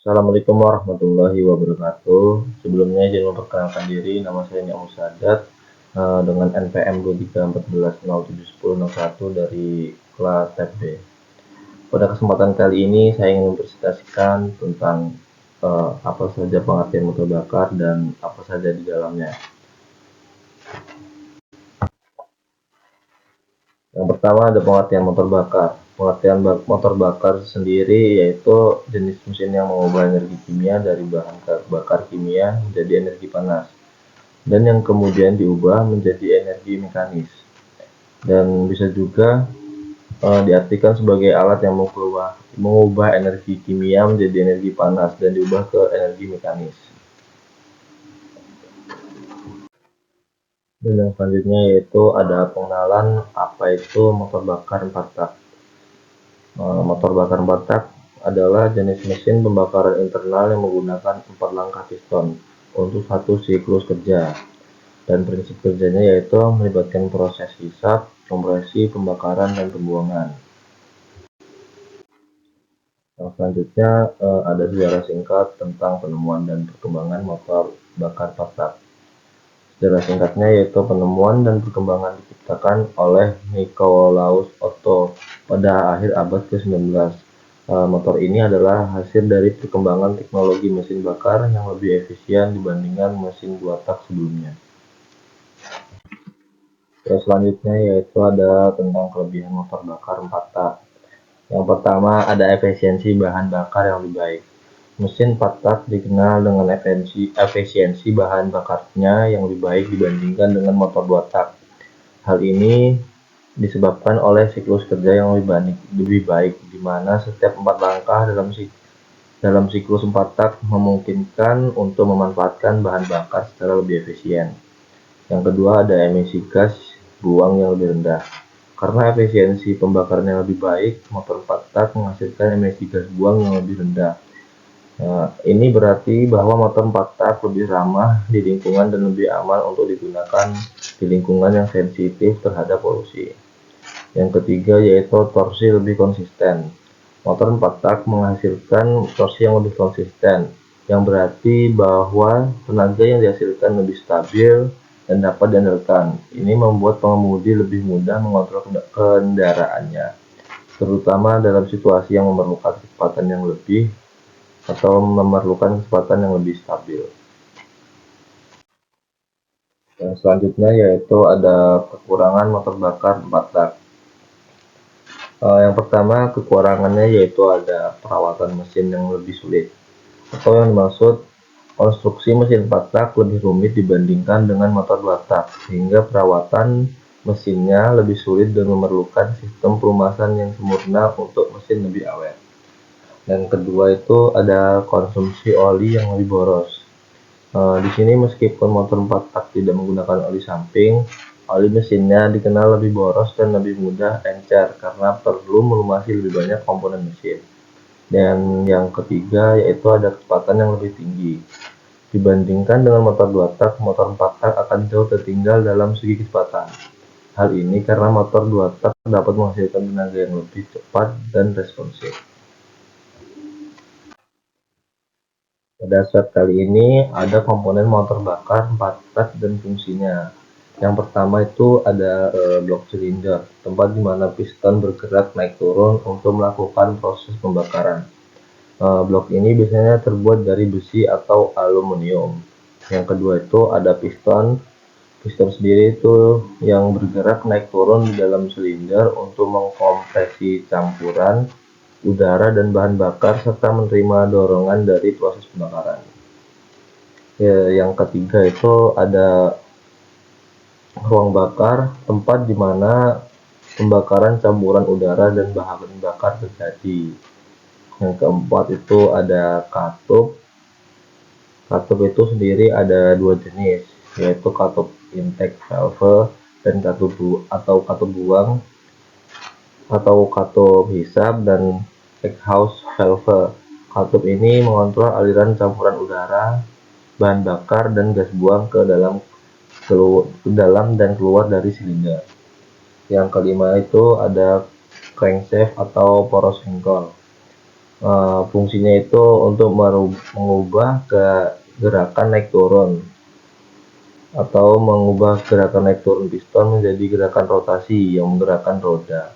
Assalamualaikum warahmatullahi wabarakatuh. Sebelumnya izin memperkenalkan diri, nama saya Niam Sadat dengan NPM 2314071001 dari kelas Tab B. Pada kesempatan kali ini saya ingin mempresentasikan tentang apa saja pengertian motor bakar dan apa saja di dalamnya. Yang pertama ada pengertian motor bakar. Pengertian motor bakar sendiri yaitu jenis mesin yang mengubah energi kimia dari bahan bakar kimia menjadi energi panas, dan yang kemudian diubah menjadi energi mekanis, dan bisa juga diartikan sebagai alat yang mengubah energi kimia menjadi energi panas dan diubah ke energi mekanis. Dan yang selanjutnya yaitu ada pengenalan apa itu motor bakar 4 tak. Motor bakar 4 tak adalah jenis mesin pembakaran internal yang menggunakan 4 langkah piston untuk satu siklus kerja. Dan prinsip kerjanya yaitu melibatkan proses hisap, kompresi, pembakaran, dan pembuangan. Yang selanjutnya ada sejarah singkat tentang penemuan dan perkembangan motor bakar 4 tak. Sejarah singkatnya yaitu penemuan dan perkembangan diciptakan oleh Nicolaus Otto pada akhir abad ke-19. Motor ini adalah hasil dari perkembangan teknologi mesin bakar yang lebih efisien dibandingkan mesin 2 tak sebelumnya. Yang selanjutnya yaitu ada tentang kelebihan motor bakar 4 tak. Yang pertama ada efisiensi bahan bakar yang lebih baik. Mesin 4 tak dikenal dengan efisiensi bahan bakarnya yang lebih baik dibandingkan dengan motor 2 tak. Hal ini disebabkan oleh siklus kerja yang lebih baik, di mana setiap 4 langkah dalam siklus 4 tak memungkinkan untuk memanfaatkan bahan bakar secara lebih efisien. Yang kedua ada emisi gas buang yang lebih rendah. Karena efisiensi pembakaran yang lebih baik, motor 4 tak menghasilkan emisi gas buang yang lebih rendah. Ini berarti bahwa motor 4 tak lebih ramah di lingkungan dan lebih aman untuk digunakan di lingkungan yang sensitif terhadap polusi. Yang ketiga yaitu torsi lebih konsisten. Motor 4 tak menghasilkan torsi yang lebih konsisten, yang berarti bahwa tenaga yang dihasilkan lebih stabil dan dapat diandalkan. Ini membuat pengemudi lebih mudah mengontrol kendaraannya, terutama dalam situasi yang memerlukan kecepatan yang lebih atau memerlukan kecepatan yang lebih stabil. Yang selanjutnya yaitu ada kekurangan motor bakar 4 tak. Yang pertama kekurangannya yaitu ada perawatan mesin yang lebih sulit, atau yang dimaksud konstruksi mesin 4 tak lebih rumit dibandingkan dengan motor 2 tak, sehingga perawatan mesinnya lebih sulit dan memerlukan sistem pelumasan yang sempurna untuk mesin lebih awet. Dan kedua itu ada konsumsi oli yang lebih boros. Di sini meskipun motor 4 tak tidak menggunakan oli samping, oli mesinnya dikenal lebih boros dan lebih mudah encer karena perlu melumasi lebih banyak komponen mesin. Dan yang ketiga yaitu ada kecepatan yang lebih tinggi. Dibandingkan dengan motor 2 tak, motor 4 tak akan jauh tertinggal dalam segi kecepatan. Hal ini karena motor 2 tak dapat menghasilkan tenaga yang lebih cepat dan responsif. Pada saat kali ini ada komponen motor bakar 4 tak dan fungsinya. Yang pertama itu ada blok silinder, tempat di mana piston bergerak naik turun untuk melakukan proses pembakaran. Blok ini biasanya terbuat dari besi atau aluminium. Yang kedua itu ada piston. Piston sendiri itu yang bergerak naik turun di dalam silinder untuk mengkompresi campuran udara dan bahan bakar serta menerima dorongan dari proses pembakaran. Yang ketiga itu ada ruang bakar, tempat di mana pembakaran campuran udara dan bahan bakar terjadi. Yang keempat itu ada katup. Katup itu sendiri ada dua jenis, yaitu katup intake valve dan katup buang, atau katup hisap dan exhaust valve. Katup ini mengontrol aliran campuran udara, bahan bakar, dan gas buang ke dalam dan keluar dari silinder. Yang kelima itu ada crankshaft atau poros engkol. Fungsinya itu untuk mengubah ke gerakan naik turun atau mengubah gerakan naik turun piston menjadi gerakan rotasi yang menggerakkan roda.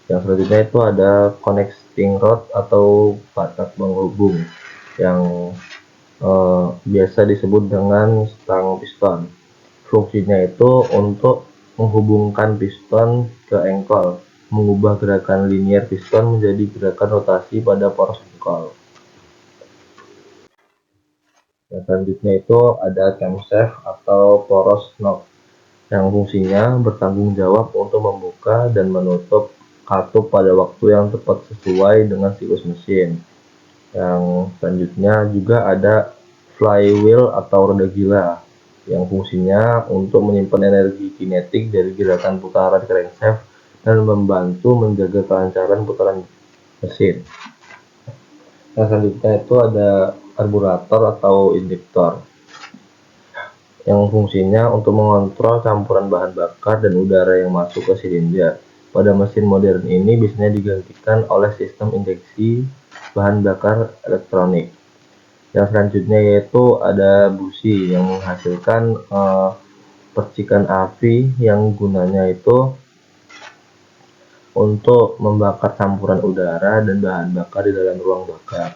Yang selanjutnya itu ada connecting rod atau batak penghubung yang biasa disebut dengan stang piston. Fungsinya itu untuk menghubungkan piston ke engkol, mengubah gerakan linier piston menjadi gerakan rotasi pada poros engkol. Yang selanjutnya itu ada camshaft atau poros knob yang fungsinya bertanggung jawab untuk membuka dan menutup katup pada waktu yang tepat sesuai dengan siklus mesin. Yang selanjutnya juga ada flywheel atau roda gila yang fungsinya untuk menyimpan energi kinetik dari gerakan putaran crankshaft dan membantu menjaga kelancaran putaran mesin. Yang selanjutnya itu ada karburator atau injektor yang fungsinya untuk mengontrol campuran bahan bakar dan udara yang masuk ke silinder. Pada mesin modern ini biasanya digantikan oleh sistem injeksi bahan bakar elektronik. Yang selanjutnya yaitu ada busi yang menghasilkan percikan api yang gunanya itu untuk membakar campuran udara dan bahan bakar di dalam ruang bakar.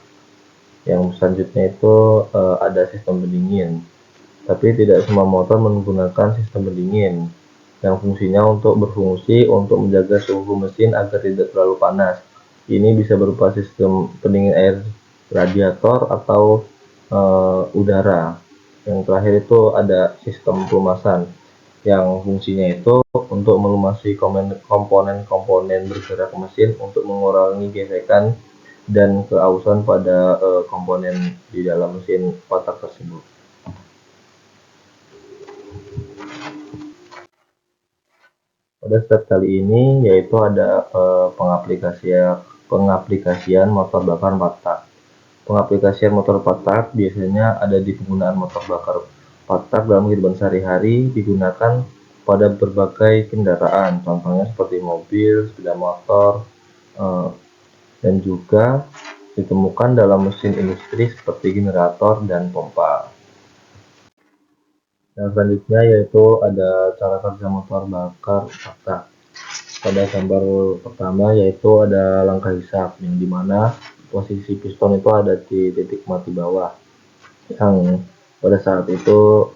Yang selanjutnya itu ada sistem pendingin, tapi tidak semua motor menggunakan sistem pendingin yang fungsinya untuk untuk menjaga suhu mesin agar tidak terlalu panas. Ini bisa berupa sistem pendingin air radiator atau udara. Yang terakhir itu ada sistem pelumasan yang fungsinya itu untuk melumasi komponen-komponen bergerak mesin untuk mengurangi gesekan dan keausan pada komponen di dalam mesin watak tersebut. Pada step kali ini yaitu ada pengaplikasian motor bakar 4 tak. Pengaplikasian motor 4 tak biasanya ada di penggunaan motor bakar 4 tak dalam kehidupan sehari-hari, digunakan pada berbagai kendaraan, contohnya seperti mobil, sepeda motor, dan juga ditemukan dalam mesin industri seperti generator dan pompa. Yang selanjutnya yaitu ada cara kerja motor bakar 4 tak. Pada gambar pertama yaitu ada langkah hisap yang dimana posisi piston itu ada di titik mati bawah, yang pada saat itu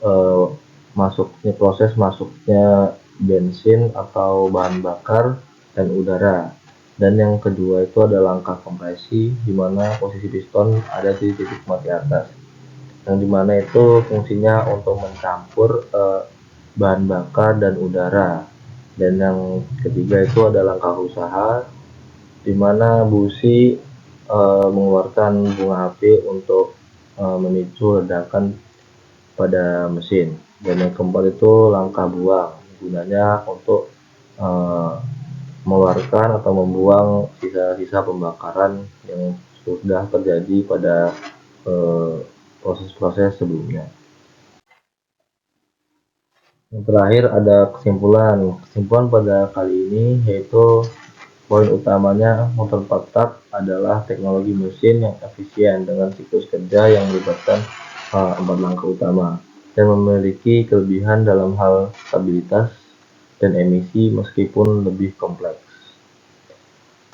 proses masuknya bensin atau bahan bakar dan udara. Dan yang kedua itu ada langkah kompresi di mana posisi piston ada di titik mati atas, yang dimana itu fungsinya untuk mencampur bahan bakar dan udara. Dan yang ketiga itu ada langkah usaha di mana busi mengeluarkan bunga api untuk memicu ledakan pada mesin. Dan yang keempat itu langkah buang, gunanya untuk mengeluarkan atau membuang sisa-sisa pembakaran yang sudah terjadi pada proses-proses sebelumnya. Yang terakhir ada kesimpulan. Kesimpulan pada kali ini yaitu poin utamanya motor 4 tak adalah teknologi mesin yang efisien dengan siklus kerja yang melibatkan 4 langkah utama dan memiliki kelebihan dalam hal stabilitas dan emisi meskipun lebih kompleks.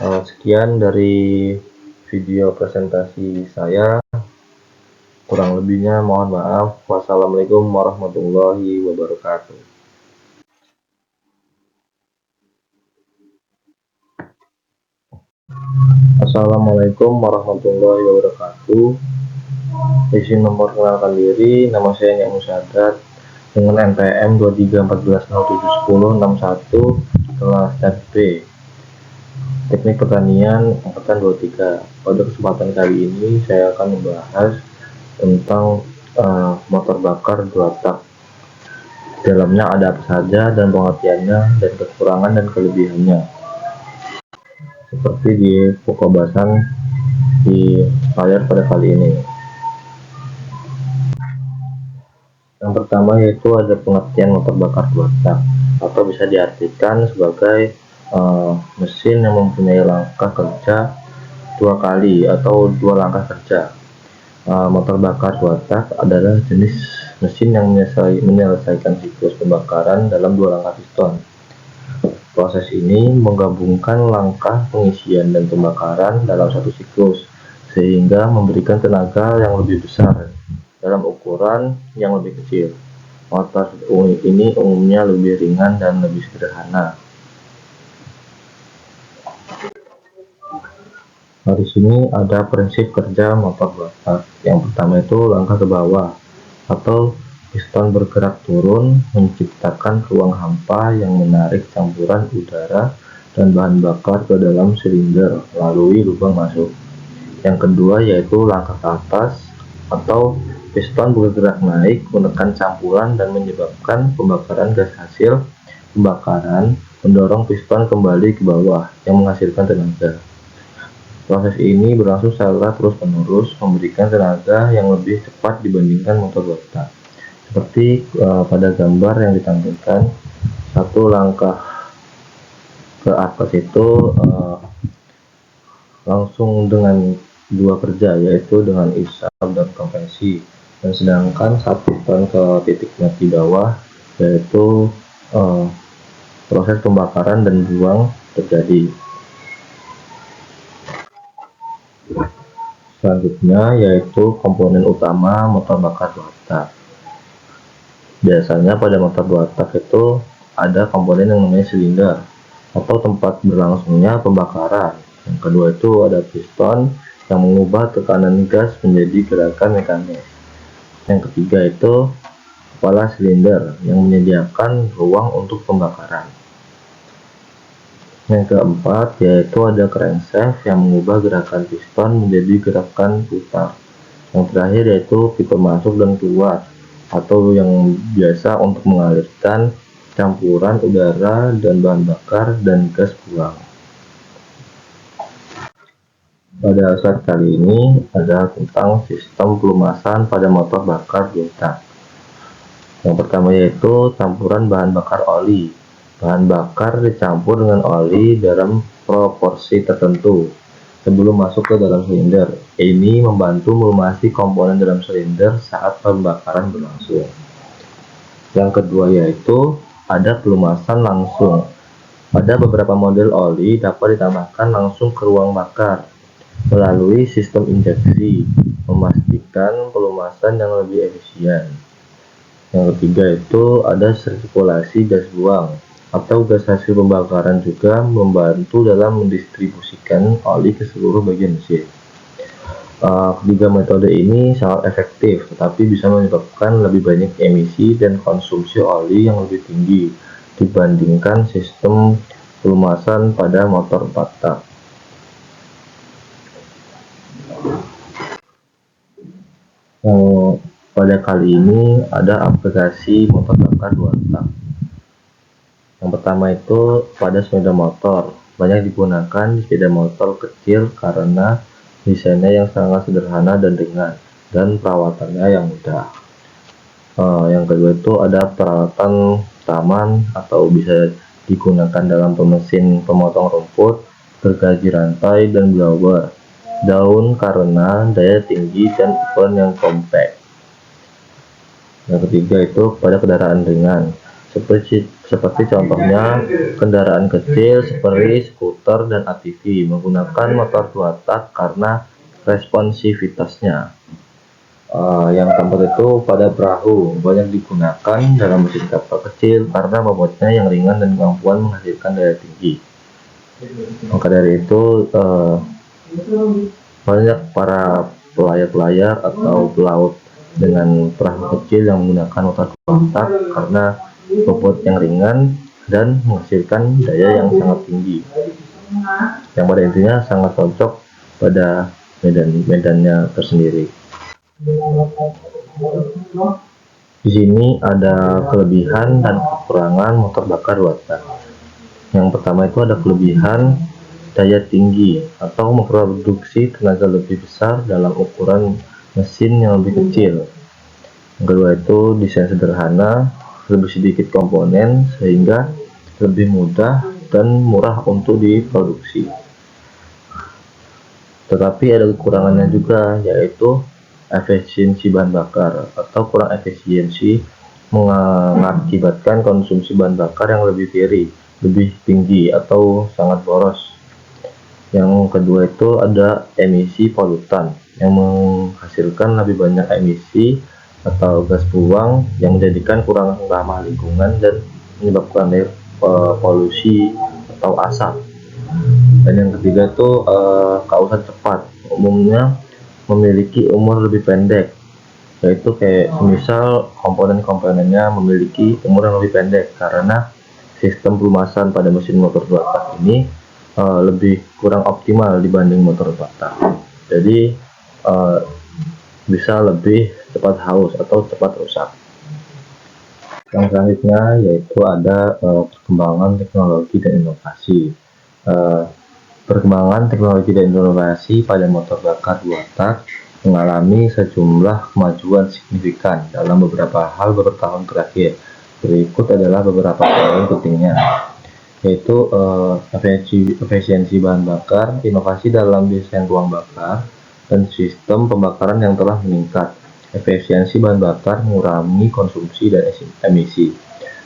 Sekian dari video presentasi saya. Kurang lebihnya mohon maaf. Wassalamualaikum warahmatullahi wabarakatuh. Assalamualaikum warahmatullahi wabarakatuh. Izin memperkenalkan diri, nama saya Nya Musadat dengan NPM 2314071061 kelas FB Teknik Pertanian angkatan 23. Pada kesempatan kali ini saya akan membahas tentang motor bakar 2 tak. Dalamnya ada apa saja dan pengertiannya dan kekurangan dan kelebihannya, seperti di pokok bahasan di layar pada kali ini. Yang pertama yaitu ada pengertian motor bakar 2 tak, atau bisa diartikan sebagai mesin yang mempunyai langkah kerja dua kali atau dua langkah kerja. Motor bakar dua tak adalah jenis mesin yang menyelesaikan siklus pembakaran dalam dua langkah piston. Proses ini menggabungkan langkah pengisian dan pembakaran dalam satu siklus, sehingga memberikan tenaga yang lebih besar dalam ukuran yang lebih kecil. Motor ini umumnya lebih ringan dan lebih sederhana. Nah, di sini ada prinsip kerja motor dua tak. Yang pertama itu langkah ke bawah atau piston bergerak turun menciptakan ruang hampa yang menarik campuran udara dan bahan bakar ke dalam silinder melalui lubang masuk. Yang kedua yaitu langkah ke atas atau piston bergerak naik menekan campuran dan menyebabkan pembakaran gas hasil pembakaran mendorong piston kembali ke bawah yang menghasilkan tenaga. Proses ini berlangsung secara terus-menerus, memberikan tenaga yang lebih cepat dibandingkan motor dua tak. Seperti pada gambar yang ditampilkan, satu langkah ke atas itu langsung dengan dua kerja, yaitu dengan isap dan kompresi. Dan sedangkan saat piston ke titik mati bawah, yaitu proses pembakaran dan buang terjadi. Selanjutnya yaitu komponen utama motor bakar dua tak. Biasanya pada motor dua tak itu ada komponen yang namanya silinder atau tempat berlangsungnya pembakaran. Yang kedua itu ada piston yang mengubah tekanan gas menjadi gerakan mekanis. Yang ketiga itu kepala silinder yang menyediakan ruang untuk pembakaran. Yang keempat yaitu ada crankshaft yang mengubah gerakan piston menjadi gerakan putar. Yang terakhir yaitu pipa masuk dan keluar atau yang biasa untuk mengalirkan campuran udara dan bahan bakar dan gas buang. Pada slide kali ini ada tentang sistem pelumasan pada motor bakar dua tak. Yang pertama yaitu campuran bahan bakar oli. Bahan bakar dicampur dengan oli dalam proporsi tertentu sebelum masuk ke dalam silinder. Ini membantu melumasi komponen dalam silinder saat pembakaran berlangsung. Yang kedua yaitu ada pelumasan langsung. Pada beberapa model oli dapat ditambahkan langsung ke ruang bakar melalui sistem injeksi, memastikan pelumasan yang lebih efisien. Yang ketiga itu ada sirkulasi gas buang atau gas hasil pembakaran juga membantu dalam mendistribusikan oli ke seluruh bagian mesin. Ketiga metode ini sangat efektif, tetapi bisa menyebabkan lebih banyak emisi dan konsumsi oli yang lebih tinggi dibandingkan sistem pelumasan pada motor 4 tak. Pada kali ini ada aplikasi motor bakar 2 tak. Yang pertama itu pada sepeda motor, banyak digunakan di sepeda motor kecil karena desainnya yang sangat sederhana dan ringan, dan perawatannya yang mudah. Yang kedua itu ada peralatan taman atau bisa digunakan dalam mesin pemotong rumput, gergaji rantai, dan blower daun karena daya tinggi dan ukuran yang compact. Yang ketiga itu pada kendaraan ringan, seperti contohnya kendaraan kecil seperti skuter dan ATV menggunakan motor 2 tak karena responsivitasnya. Yang keempat itu pada perahu, banyak digunakan dalam mesin kapal kecil karena bobotnya yang ringan dan kemampuan menghasilkan daya tinggi. Maka dari itu banyak para pelayar-pelayar atau pelaut dengan perahu kecil yang menggunakan motor 2 tak karena bobot yang ringan dan menghasilkan daya yang sangat tinggi, yang pada intinya sangat cocok pada medannya tersendiri. Di sini ada kelebihan dan kekurangan motor bakar 2 tak. Yang pertama itu ada kelebihan daya tinggi atau memproduksi tenaga lebih besar dalam ukuran mesin yang lebih kecil. Yang kedua itu desain sederhana, lebih sedikit komponen sehingga lebih mudah dan murah untuk diproduksi. Tetapi ada kekurangannya juga, yaitu efisiensi bahan bakar atau kurang efisiensi mengakibatkan konsumsi bahan bakar yang lebih tinggi atau sangat boros. Yang kedua itu ada emisi polutan yang menghasilkan lebih banyak emisi atau gas buang yang menjadikan kurang ramah lingkungan dan menyebabkan polusi atau asap. Dan yang ketiga itu kausan cepat, umumnya memiliki umur lebih pendek, yaitu kayak semisal komponen-komponennya memiliki umur yang lebih pendek karena sistem pelumasan pada mesin motor 2 tak ini lebih kurang optimal dibanding motor 4 tak. Jadi bisa lebih cepat haus atau cepat rusak. Yang selanjutnya yaitu ada perkembangan teknologi dan inovasi. Perkembangan teknologi dan inovasi pada motor bakar 2 tak mengalami sejumlah kemajuan signifikan dalam beberapa hal beberapa tahun terakhir. Berikut adalah beberapa poin pentingnya, yaitu efisiensi bahan bakar, inovasi dalam desain ruang bakar, dan sistem pembakaran yang telah meningkat. Efisiensi bahan bakar mengurangi konsumsi dan emisi.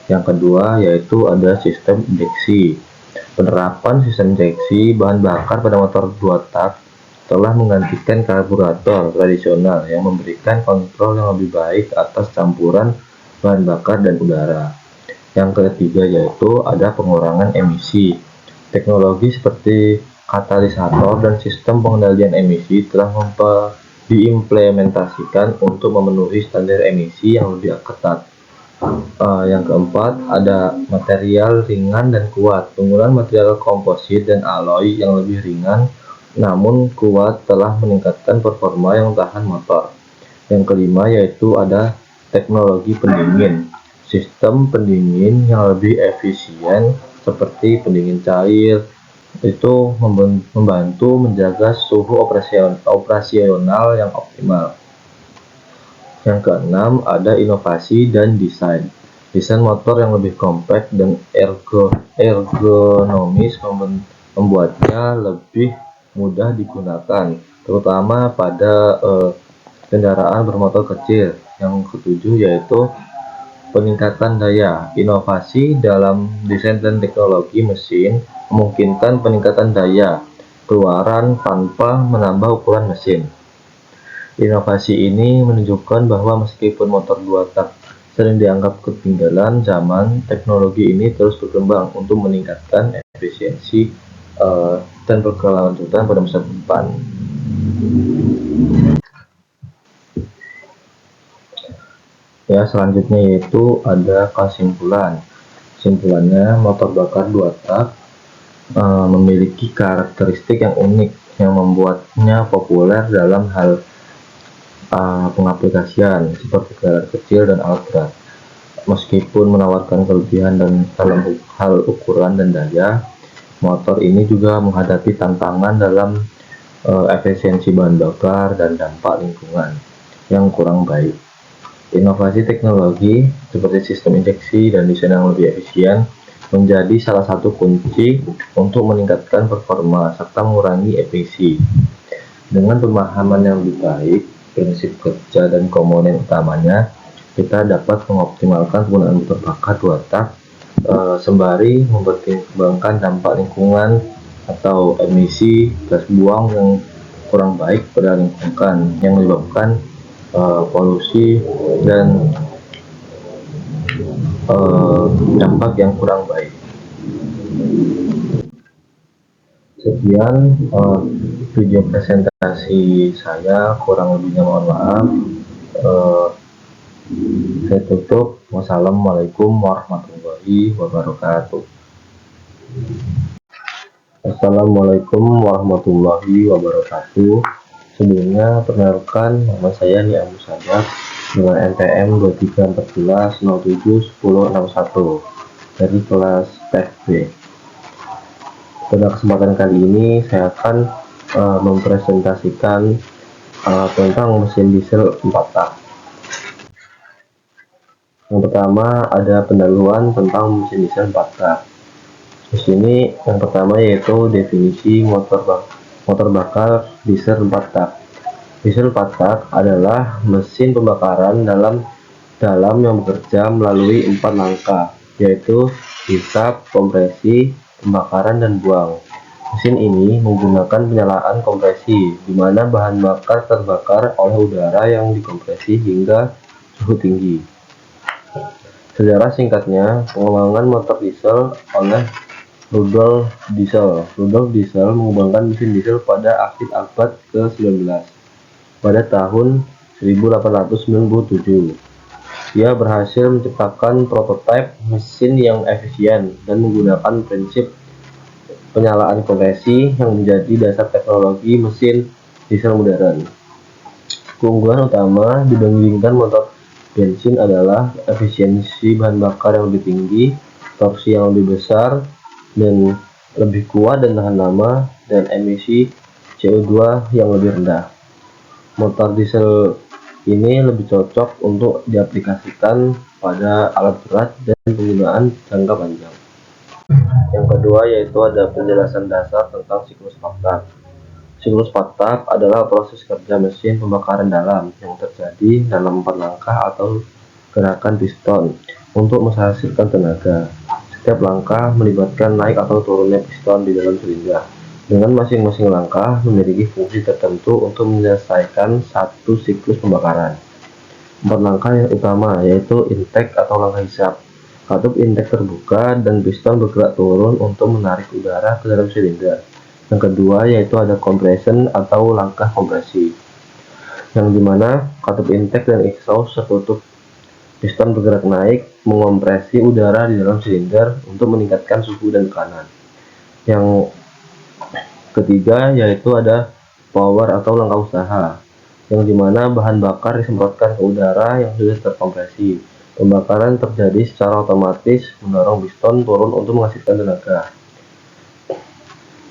Yang kedua yaitu ada sistem injeksi. Penerapan sistem injeksi bahan bakar pada motor 2 tak telah menggantikan karburator tradisional yang memberikan kontrol yang lebih baik atas campuran bahan bakar dan udara. Yang ketiga yaitu ada pengurangan emisi. Teknologi seperti katalisator dan sistem pengendalian emisi telah diimplementasikan untuk memenuhi standar emisi yang lebih ketat. Yang keempat ada material ringan dan kuat. Penggunaan material komposit dan alloy yang lebih ringan namun kuat telah meningkatkan performa yang tahan motor. Yang kelima yaitu ada teknologi pendingin. Sistem pendingin yang lebih efisien seperti pendingin cair itu membantu menjaga suhu operasional yang optimal. Yang keenam ada inovasi dan desain. Desain motor yang lebih kompak dan ergonomis membuatnya lebih mudah digunakan, terutama pada kendaraan bermotor kecil. Yang ketujuh yaitu peningkatan daya. Inovasi dalam desain dan teknologi mesin memungkinkan peningkatan daya keluaran tanpa menambah ukuran mesin. Inovasi ini menunjukkan bahwa meskipun motor 2 tak sering dianggap ketinggalan zaman, teknologi ini terus berkembang untuk meningkatkan efisiensi dan berkelanjutan pada masa depan. Ya, selanjutnya yaitu ada kesimpulan. Kesimpulannya, motor bakar 2 tak memiliki karakteristik yang unik yang membuatnya populer dalam hal pengaplikasian seperti kendaraan kecil dan alat berat. Meskipun menawarkan kelebihan dan dalam hal ukuran dan daya, motor ini juga menghadapi tantangan dalam efisiensi bahan bakar dan dampak lingkungan yang kurang baik. Inovasi teknologi seperti sistem injeksi dan desain yang lebih efisien menjadi salah satu kunci untuk meningkatkan performa serta mengurangi emisi. Dengan pemahaman yang lebih baik, prinsip kerja dan komponen utamanya, kita dapat mengoptimalkan penggunaan motor bakar 2 tak sembari mempertimbangkan dampak lingkungan atau emisi gas buang yang kurang baik pada lingkungan yang menyebabkan polusi dan dampak yang kurang baik. Sekian video presentasi saya, kurang lebihnya mohon maaf. Saya tutup. Wassalamualaikum warahmatullahi wabarakatuh. Assalamualaikum warahmatullahi wabarakatuh. Sebelumnya perkenalkan, nama saya Nia Abu Sadaq dengan NPM 2314071061 dari kelas TFB. Pada kesempatan kali ini saya akan mempresentasikan tentang mesin diesel 4 tak. Yang pertama ada pendahuluan tentang mesin diesel 4 tak. Di sini yang pertama yaitu definisi motor Motor bakar diesel 4 tak. Diesel 4 tak adalah mesin pembakaran dalam yang bekerja melalui 4 langkah, yaitu hisap, kompresi, pembakaran, dan buang. Mesin ini menggunakan penyalaan kompresi, di mana bahan bakar terbakar oleh udara yang dikompresi hingga suhu tinggi. Sejarah singkatnya, pengembangan motor diesel oleh Rudolf Diesel. Rudolf Diesel mengembangkan mesin diesel pada akhir abad ke-19. Pada tahun 1897, ia berhasil menciptakan prototipe mesin yang efisien dan menggunakan prinsip penyalaan kompresi yang menjadi dasar teknologi mesin diesel modern. Keunggulan utama dibandingkan motor bensin adalah efisiensi bahan bakar yang lebih tinggi, torsi yang lebih besar dan lebih kuat dan tahan lama, dan emisi CO2 yang lebih rendah. Motor diesel ini lebih cocok untuk diaplikasikan pada alat berat dan penggunaan jangka panjang. Yang kedua yaitu ada penjelasan dasar tentang siklus fakta. Siklus fakta adalah proses kerja mesin pembakaran dalam yang terjadi dalam 4 langkah atau gerakan piston untuk menghasilkan tenaga. Setiap langkah melibatkan naik atau turunnya piston di dalam silinder, dengan masing-masing langkah memiliki fungsi tertentu untuk menyelesaikan satu siklus pembakaran. 4 langkah yang utama yaitu intake atau langkah hisap. Katup intake terbuka dan piston bergerak turun untuk menarik udara ke dalam silinder. Yang kedua yaitu ada compression atau langkah kompresi, yang dimana katup intake dan exhaust tertutup. Piston bergerak naik mengompresi udara di dalam silinder untuk meningkatkan suhu dan tekanan. Yang ketiga yaitu ada power atau langkah usaha, yang dimana bahan bakar disemprotkan ke udara yang sudah terkompresi. Pembakaran terjadi secara otomatis mendorong piston turun untuk menghasilkan tenaga.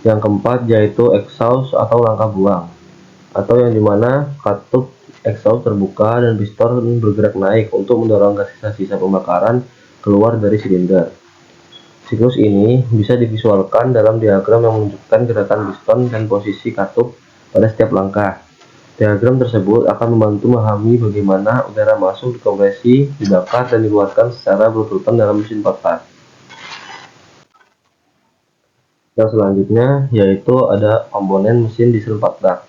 Yang keempat yaitu exhaust atau langkah buang, atau yang dimana katup exhaust terbuka dan piston bergerak naik untuk mendorong gas sisa-sisa pembakaran keluar dari silinder. Siklus ini bisa divisualkan dalam diagram yang menunjukkan gerakan piston dan posisi katup pada setiap langkah. Diagram tersebut akan membantu memahami bagaimana udara masuk, dikompresi, dibakar, dan dikeluarkan secara berurutan dalam mesin 4 tak. Yang selanjutnya yaitu ada komponen mesin diesel 4 tak.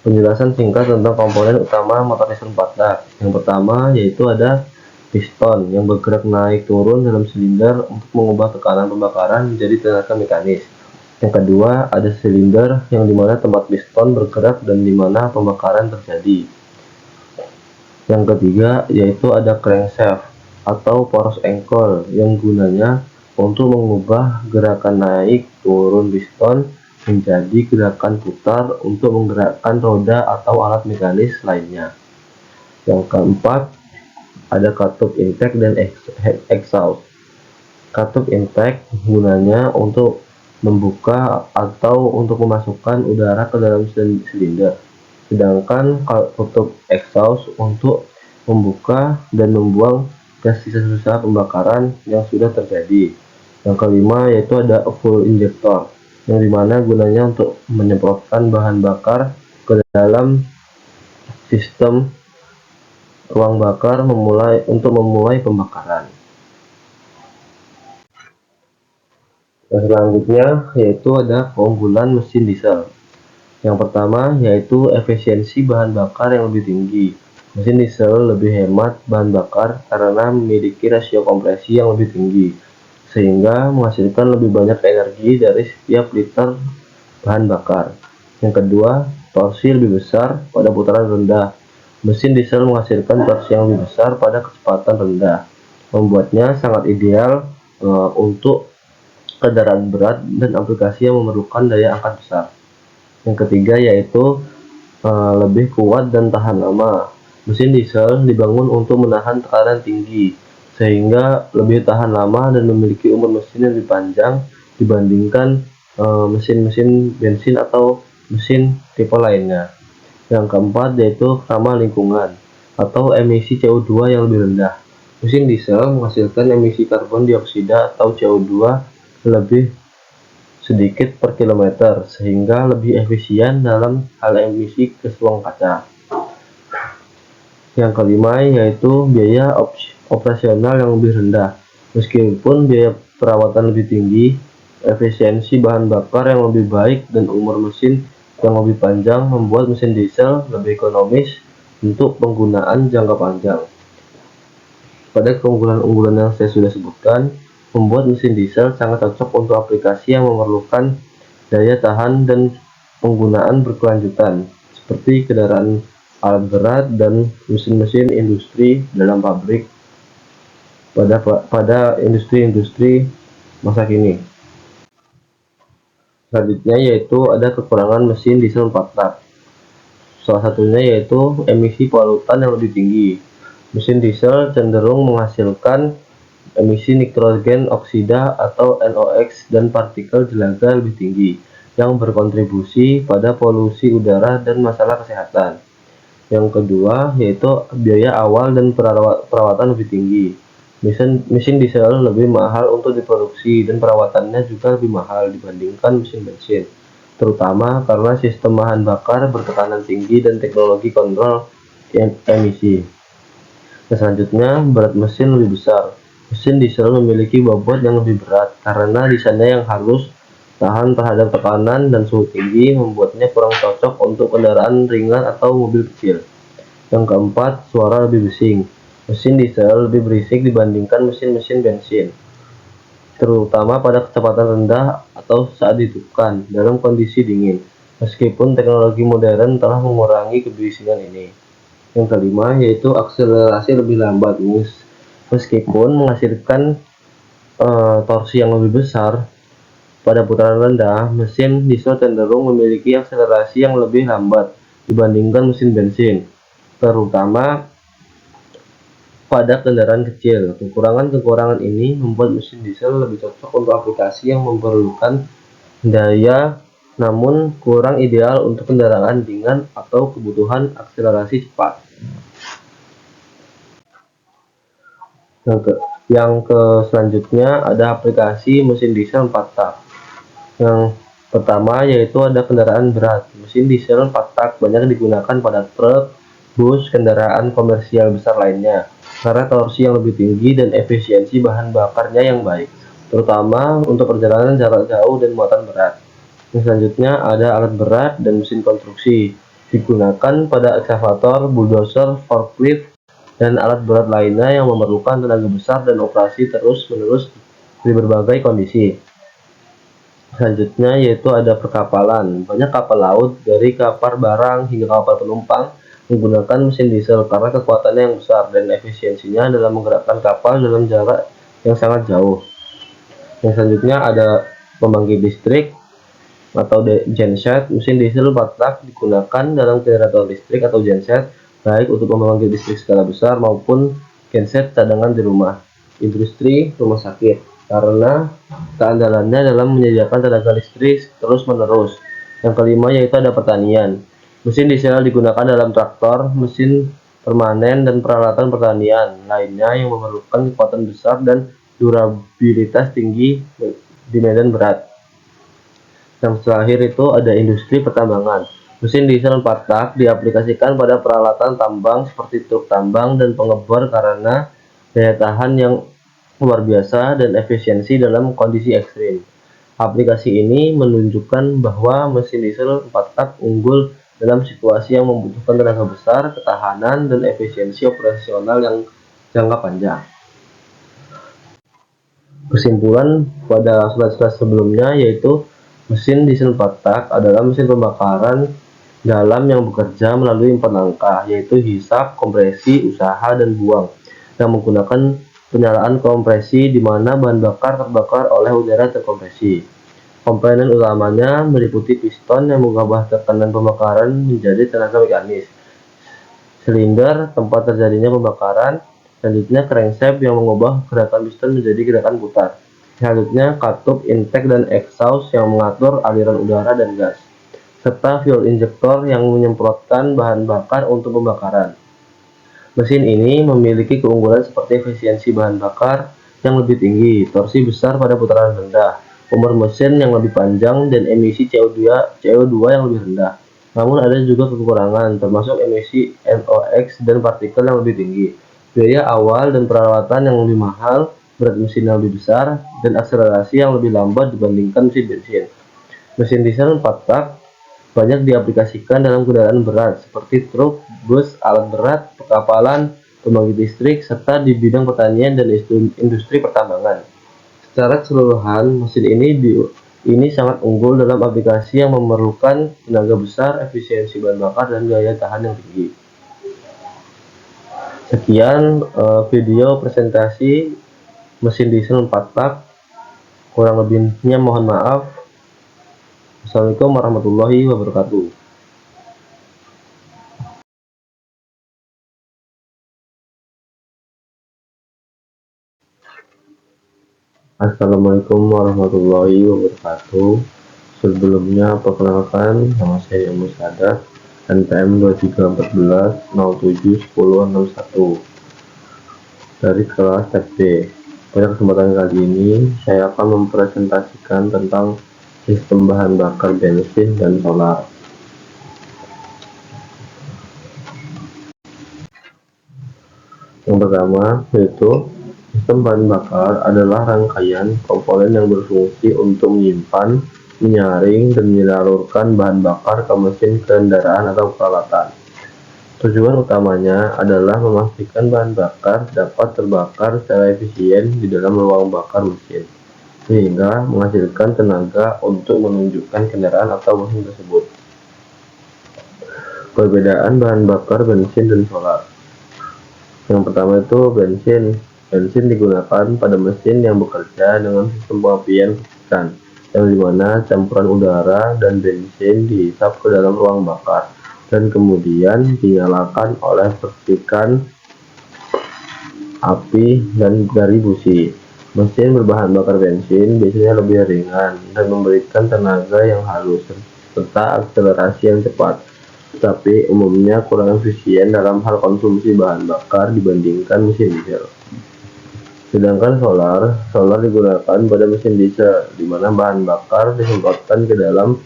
Penjelasan singkat tentang komponen utama motor diesel 4 tak. Yang pertama yaitu ada piston yang bergerak naik turun dalam silinder untuk mengubah tekanan pembakaran menjadi tenaga mekanis. Yang kedua ada silinder yang dimana tempat piston bergerak dan dimana pembakaran terjadi. Yang ketiga yaitu ada crankshaft atau poros engkol yang gunanya untuk mengubah gerakan naik turun piston menjadi gerakan putar untuk menggerakkan roda atau alat mekanis lainnya. Yang keempat ada katup intake dan exhaust. Katup intake gunanya untuk membuka atau untuk memasukkan udara ke dalam silinder, sedangkan katup exhaust untuk membuka dan membuang gas sisa-sisa pembakaran yang sudah terjadi. Yang kelima yaitu ada fuel injector, yang dimana gunanya untuk menyemprotkan bahan bakar ke dalam sistem ruang bakar untuk memulai pembakaran. Yang selanjutnya yaitu ada keunggulan mesin diesel. Yang pertama yaitu efisiensi bahan bakar yang lebih tinggi. Mesin diesel lebih hemat bahan bakar karena memiliki rasio kompresi yang lebih tinggi, sehingga menghasilkan lebih banyak energi dari setiap liter bahan bakar. Yang kedua, torsi lebih besar pada putaran rendah. Mesin diesel menghasilkan torsi yang lebih besar pada kecepatan rendah, membuatnya sangat ideal untuk kendaraan berat dan aplikasi yang memerlukan daya angkat besar. Yang ketiga yaitu lebih kuat dan tahan lama. Mesin diesel dibangun untuk menahan tekanan tinggi, sehingga lebih tahan lama dan memiliki umur mesin yang lebih panjang dibandingkan mesin-mesin bensin atau mesin tipe lainnya. Yang keempat yaitu ramah lingkungan atau emisi CO2 yang lebih rendah. Mesin diesel menghasilkan emisi karbon dioksida atau CO2 lebih sedikit per kilometer sehingga lebih efisien dalam hal emisi gas ruang kaca. Yang kelima yaitu biaya operasional yang lebih rendah. Meskipun biaya perawatan lebih tinggi, efisiensi bahan bakar yang lebih baik dan umur mesin yang lebih panjang membuat mesin diesel lebih ekonomis untuk penggunaan jangka panjang. Pada keunggulan-unggulan yang saya sudah sebutkan, membuat mesin diesel sangat cocok untuk aplikasi yang memerlukan daya tahan dan penggunaan berkelanjutan, seperti kendaraan alat berat dan mesin-mesin industri dalam pabrik pada industri-industri masa kini. Selanjutnya yaitu ada kekurangan mesin diesel 4 tak. Salah satunya yaitu emisi polutan yang lebih tinggi. Mesin diesel cenderung menghasilkan emisi nitrogen oksida atau NOx dan partikel jelaga lebih tinggi yang berkontribusi pada polusi udara dan masalah kesehatan. Yang kedua yaitu biaya awal dan perawatan lebih tinggi. Mesin diesel lebih mahal untuk diproduksi dan perawatannya juga lebih mahal dibandingkan mesin bensin, terutama karena sistem bahan bakar bertekanan tinggi dan teknologi kontrol emisi. Selanjutnya, berat mesin lebih besar. Mesin diesel memiliki bobot yang lebih berat karena desainnya yang halus, tahan terhadap tekanan dan suhu tinggi membuatnya kurang cocok untuk kendaraan ringan atau mobil kecil. Yang keempat, suara lebih bising. Mesin diesel lebih berisik dibandingkan mesin-mesin bensin, terutama pada kecepatan rendah atau saat dihidupkan dalam kondisi dingin, meskipun teknologi modern telah mengurangi kebisikan ini. Yang kelima yaitu akselerasi lebih lambat. Meskipun menghasilkan torsi yang lebih besar pada putaran rendah, mesin diesel cenderung memiliki akselerasi yang lebih lambat dibandingkan mesin bensin, terutama pada kendaraan kecil. Kekurangan-kekurangan ini membuat mesin diesel lebih cocok untuk aplikasi yang memerlukan daya namun kurang ideal untuk kendaraan ringan atau kebutuhan akselerasi cepat. Selanjutnya ada aplikasi mesin diesel 4 tak. Yang pertama yaitu ada kendaraan berat. Mesin diesel 4 tak banyak digunakan pada truk, bus, kendaraan komersial besar lainnya karena torsi yang lebih tinggi dan efisiensi bahan bakarnya yang baik, terutama untuk perjalanan jarak jauh dan muatan berat. Yang selanjutnya ada alat berat dan mesin konstruksi, digunakan pada ekskavator, bulldozer, forklift, dan alat berat lainnya yang memerlukan tenaga besar dan operasi terus-menerus di berbagai kondisi. Selanjutnya yaitu ada perkapalan. Banyak kapal laut, dari kapal barang hingga kapal penumpang, menggunakan mesin diesel karena kekuatannya yang besar dan efisiensinya dalam menggerakkan kapal dalam jarak yang sangat jauh. Yang selanjutnya ada pembangkit listrik atau genset. Mesin diesel 4 tak digunakan dalam generator listrik atau genset, baik untuk pembangkit listrik skala besar maupun genset cadangan di rumah, industri, rumah sakit, karena keandalannya dalam menyediakan tenaga listrik terus-menerus. Yang kelima yaitu ada pertanian. Mesin diesel digunakan dalam traktor, mesin permanen, dan peralatan pertanian lainnya yang memerlukan kekuatan besar dan durabilitas tinggi di medan berat. Yang terakhir itu ada industri pertambangan. Mesin diesel 4 tak diaplikasikan pada peralatan tambang seperti truk tambang dan pengebor karena daya tahan yang luar biasa dan efisiensi dalam kondisi ekstrim. Aplikasi ini menunjukkan bahwa mesin diesel 4 tak unggul dalam situasi yang membutuhkan tenaga besar, ketahanan, dan efisiensi operasional yang jangka panjang. Kesimpulan pada slide-slide sebelumnya yaitu mesin diesel 4 tak adalah mesin pembakaran dalam yang bekerja melalui 4 langkah, yaitu hisap, kompresi, usaha, dan buang, yang menggunakan penyalaan kompresi di mana bahan bakar terbakar oleh udara terkompresi. Komponen utamanya meliputi piston yang mengubah tekanan pembakaran menjadi tenaga mekanis, silinder tempat terjadinya pembakaran, selanjutnya crankshaft yang mengubah gerakan piston menjadi gerakan putar, selanjutnya katup intake dan exhaust yang mengatur aliran udara dan gas, serta fuel injector yang menyemprotkan bahan bakar untuk pembakaran. Mesin ini memiliki keunggulan seperti efisiensi bahan bakar yang lebih tinggi, torsi besar pada putaran rendah, umur mesin yang lebih panjang, dan emisi CO2 yang lebih rendah. Namun ada juga kekurangan, termasuk emisi NOx dan partikel yang lebih tinggi, biaya awal dan perawatan yang lebih mahal, berat mesin yang lebih besar, dan akselerasi yang lebih lambat dibandingkan mesin bensin. Mesin diesel 4 tak banyak diaplikasikan dalam kendaraan berat seperti truk, bus, alat berat, kapal, pembangkit listrik, serta di bidang pertanian dan industri pertambangan. Secara keseluruhan, mesin ini sangat unggul dalam aplikasi yang memerlukan tenaga besar, efisiensi bahan bakar, dan daya tahan yang tinggi. Sekian video presentasi mesin diesel 4 tak. Kurang lebihnya mohon maaf. Assalamualaikum warahmatullahi wabarakatuh. Assalamualaikum warahmatullahi wabarakatuh. Sebelumnya perkenalkan, nama saya Ilmu Sadat, NPM 2314071061 dari kelas FD. Pada kesempatan kali ini, saya akan mempresentasikan tentang sistem bahan bakar bensin dan solar. Yang pertama yaitu sistem bahan bakar adalah rangkaian komponen yang berfungsi untuk menyimpan, menyaring, dan menyalurkan bahan bakar ke mesin kendaraan atau peralatan. Tujuan utamanya adalah memastikan bahan bakar dapat terbakar secara efisien di dalam ruang bakar mesin, sehingga menghasilkan tenaga untuk menunjukkan kendaraan atau mesin tersebut. Perbedaan bahan bakar bensin dan solar. Yang pertama itu bensin. Bensin digunakan pada mesin yang bekerja dengan sistem pengapian percikan, yang dimana campuran udara dan bensin dihisap ke dalam ruang bakar dan kemudian dinyalakan oleh percikan api dan dari busi. Mesin berbahan bakar bensin biasanya lebih ringan dan memberikan tenaga yang halus serta akselerasi yang cepat, tetapi umumnya kurang efisien dalam hal konsumsi bahan bakar dibandingkan mesin diesel. Sedangkan solar digunakan pada mesin diesel, di mana bahan bakar disemprotkan ke dalam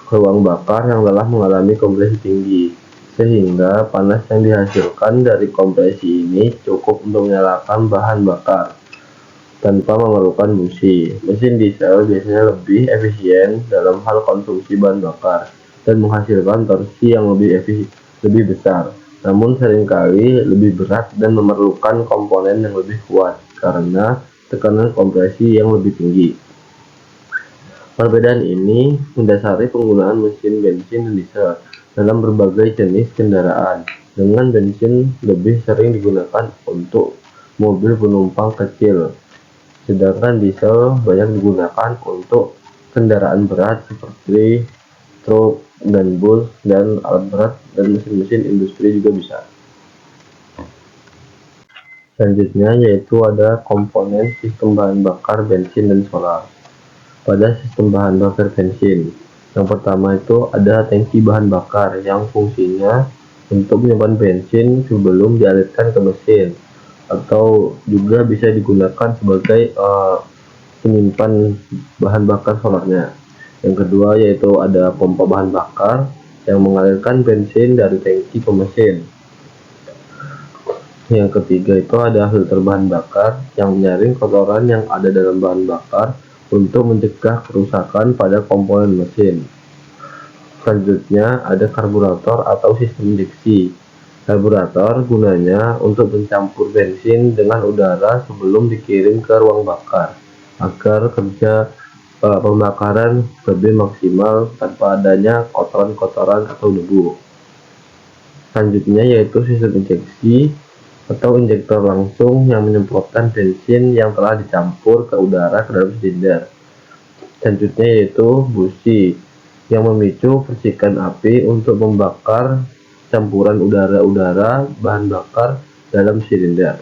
ruang bakar yang telah mengalami kompresi tinggi, sehingga panas yang dihasilkan dari kompresi ini cukup untuk menyalakan bahan bakar tanpa memerlukan busi. Mesin diesel biasanya lebih efisien dalam hal konsumsi bahan bakar dan menghasilkan torsi yang lebih besar, namun seringkali lebih berat dan memerlukan komponen yang lebih kuat karena tekanan kompresi yang lebih tinggi. Perbedaan ini mendasari penggunaan mesin bensin dan diesel dalam berbagai jenis kendaraan, dengan bensin lebih sering digunakan untuk mobil penumpang kecil, sedangkan diesel banyak digunakan untuk kendaraan berat seperti truk dan bus dan alat berat dan mesin-mesin industri juga bisa. Selanjutnya yaitu ada komponen sistem bahan bakar bensin dan solar. Pada sistem bahan bakar bensin, yang pertama itu ada tangki bahan bakar yang fungsinya untuk menyimpan bensin sebelum dialirkan ke mesin, atau juga bisa digunakan sebagai penyimpan bahan bakar solarnya. Yang kedua yaitu ada pompa bahan bakar yang mengalirkan bensin dari tangki ke mesin. Yang ketiga itu ada filter bahan bakar yang menyaring kotoran yang ada dalam bahan bakar untuk mencegah kerusakan pada komponen mesin. Selanjutnya ada karburator atau sistem injeksi. Karburator gunanya untuk mencampur bensin dengan udara sebelum dikirim ke ruang bakar agar kerja pembakaran lebih maksimal tanpa adanya kotoran-kotoran atau debu. Selanjutnya yaitu sistem injeksi atau injektor langsung yang menyemprotkan bensin yang telah dicampur ke udara ke dalam silinder. Selanjutnya yaitu busi yang memicu percikan api untuk membakar campuran udara-udara bahan bakar dalam silinder.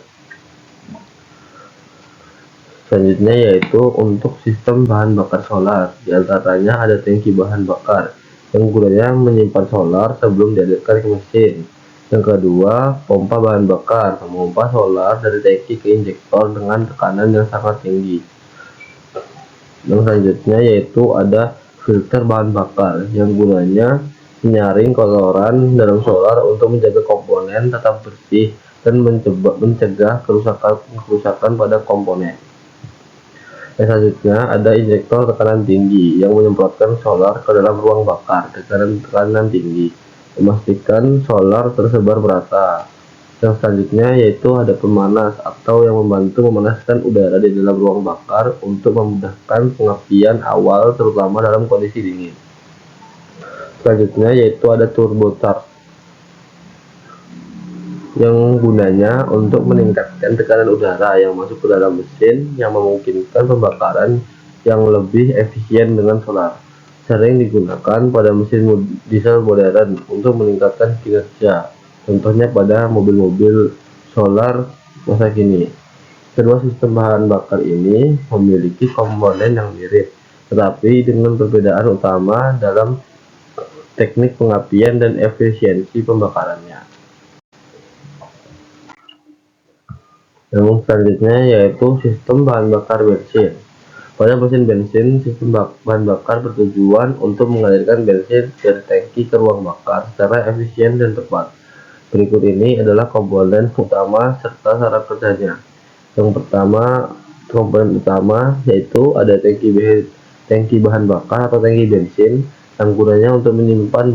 Selanjutnya yaitu untuk sistem bahan bakar solar, diantaranya ada tangki bahan bakar yang gunanya menyimpan solar sebelum dialirkan ke mesin. Yang kedua, pompa bahan bakar memompa solar dari tangki ke injektor dengan tekanan yang sangat tinggi. Yang selanjutnya yaitu ada filter bahan bakar yang gunanya menyaring kotoran dalam solar untuk menjaga komponen tetap bersih dan mencegah kerusakan pada komponen. Yang selanjutnya ada injektor tekanan tinggi yang menyemprotkan solar ke dalam ruang bakar tekanan tinggi, memastikan solar tersebar merata. Yang selanjutnya yaitu ada pemanas atau yang membantu memanaskan udara di dalam ruang bakar untuk memudahkan pengapaian awal terutama dalam kondisi dingin. Selanjutnya yaitu ada turbocharger yang gunanya untuk meningkatkan tekanan udara yang masuk ke dalam mesin yang memungkinkan pembakaran yang lebih efisien dengan solar. Sering digunakan pada mesin diesel modern untuk meningkatkan kinerja, contohnya pada mobil-mobil solar masa kini. Kedua sistem bahan bakar ini memiliki komponen yang mirip, tetapi dengan perbedaan utama dalam teknik pengapaian dan efisiensi pembakarannya. Yang selanjutnya yaitu sistem bahan bakar bensin. Pada mesin bensin, sistem bahan bakar bertujuan untuk mengalirkan bensin dari tangki ke ruang bakar secara efisien dan tepat. Berikut ini adalah komponen utama serta cara kerjanya. Yang pertama, komponen utama yaitu ada tangki bahan bakar atau tangki bensin yang gunanya untuk menyimpan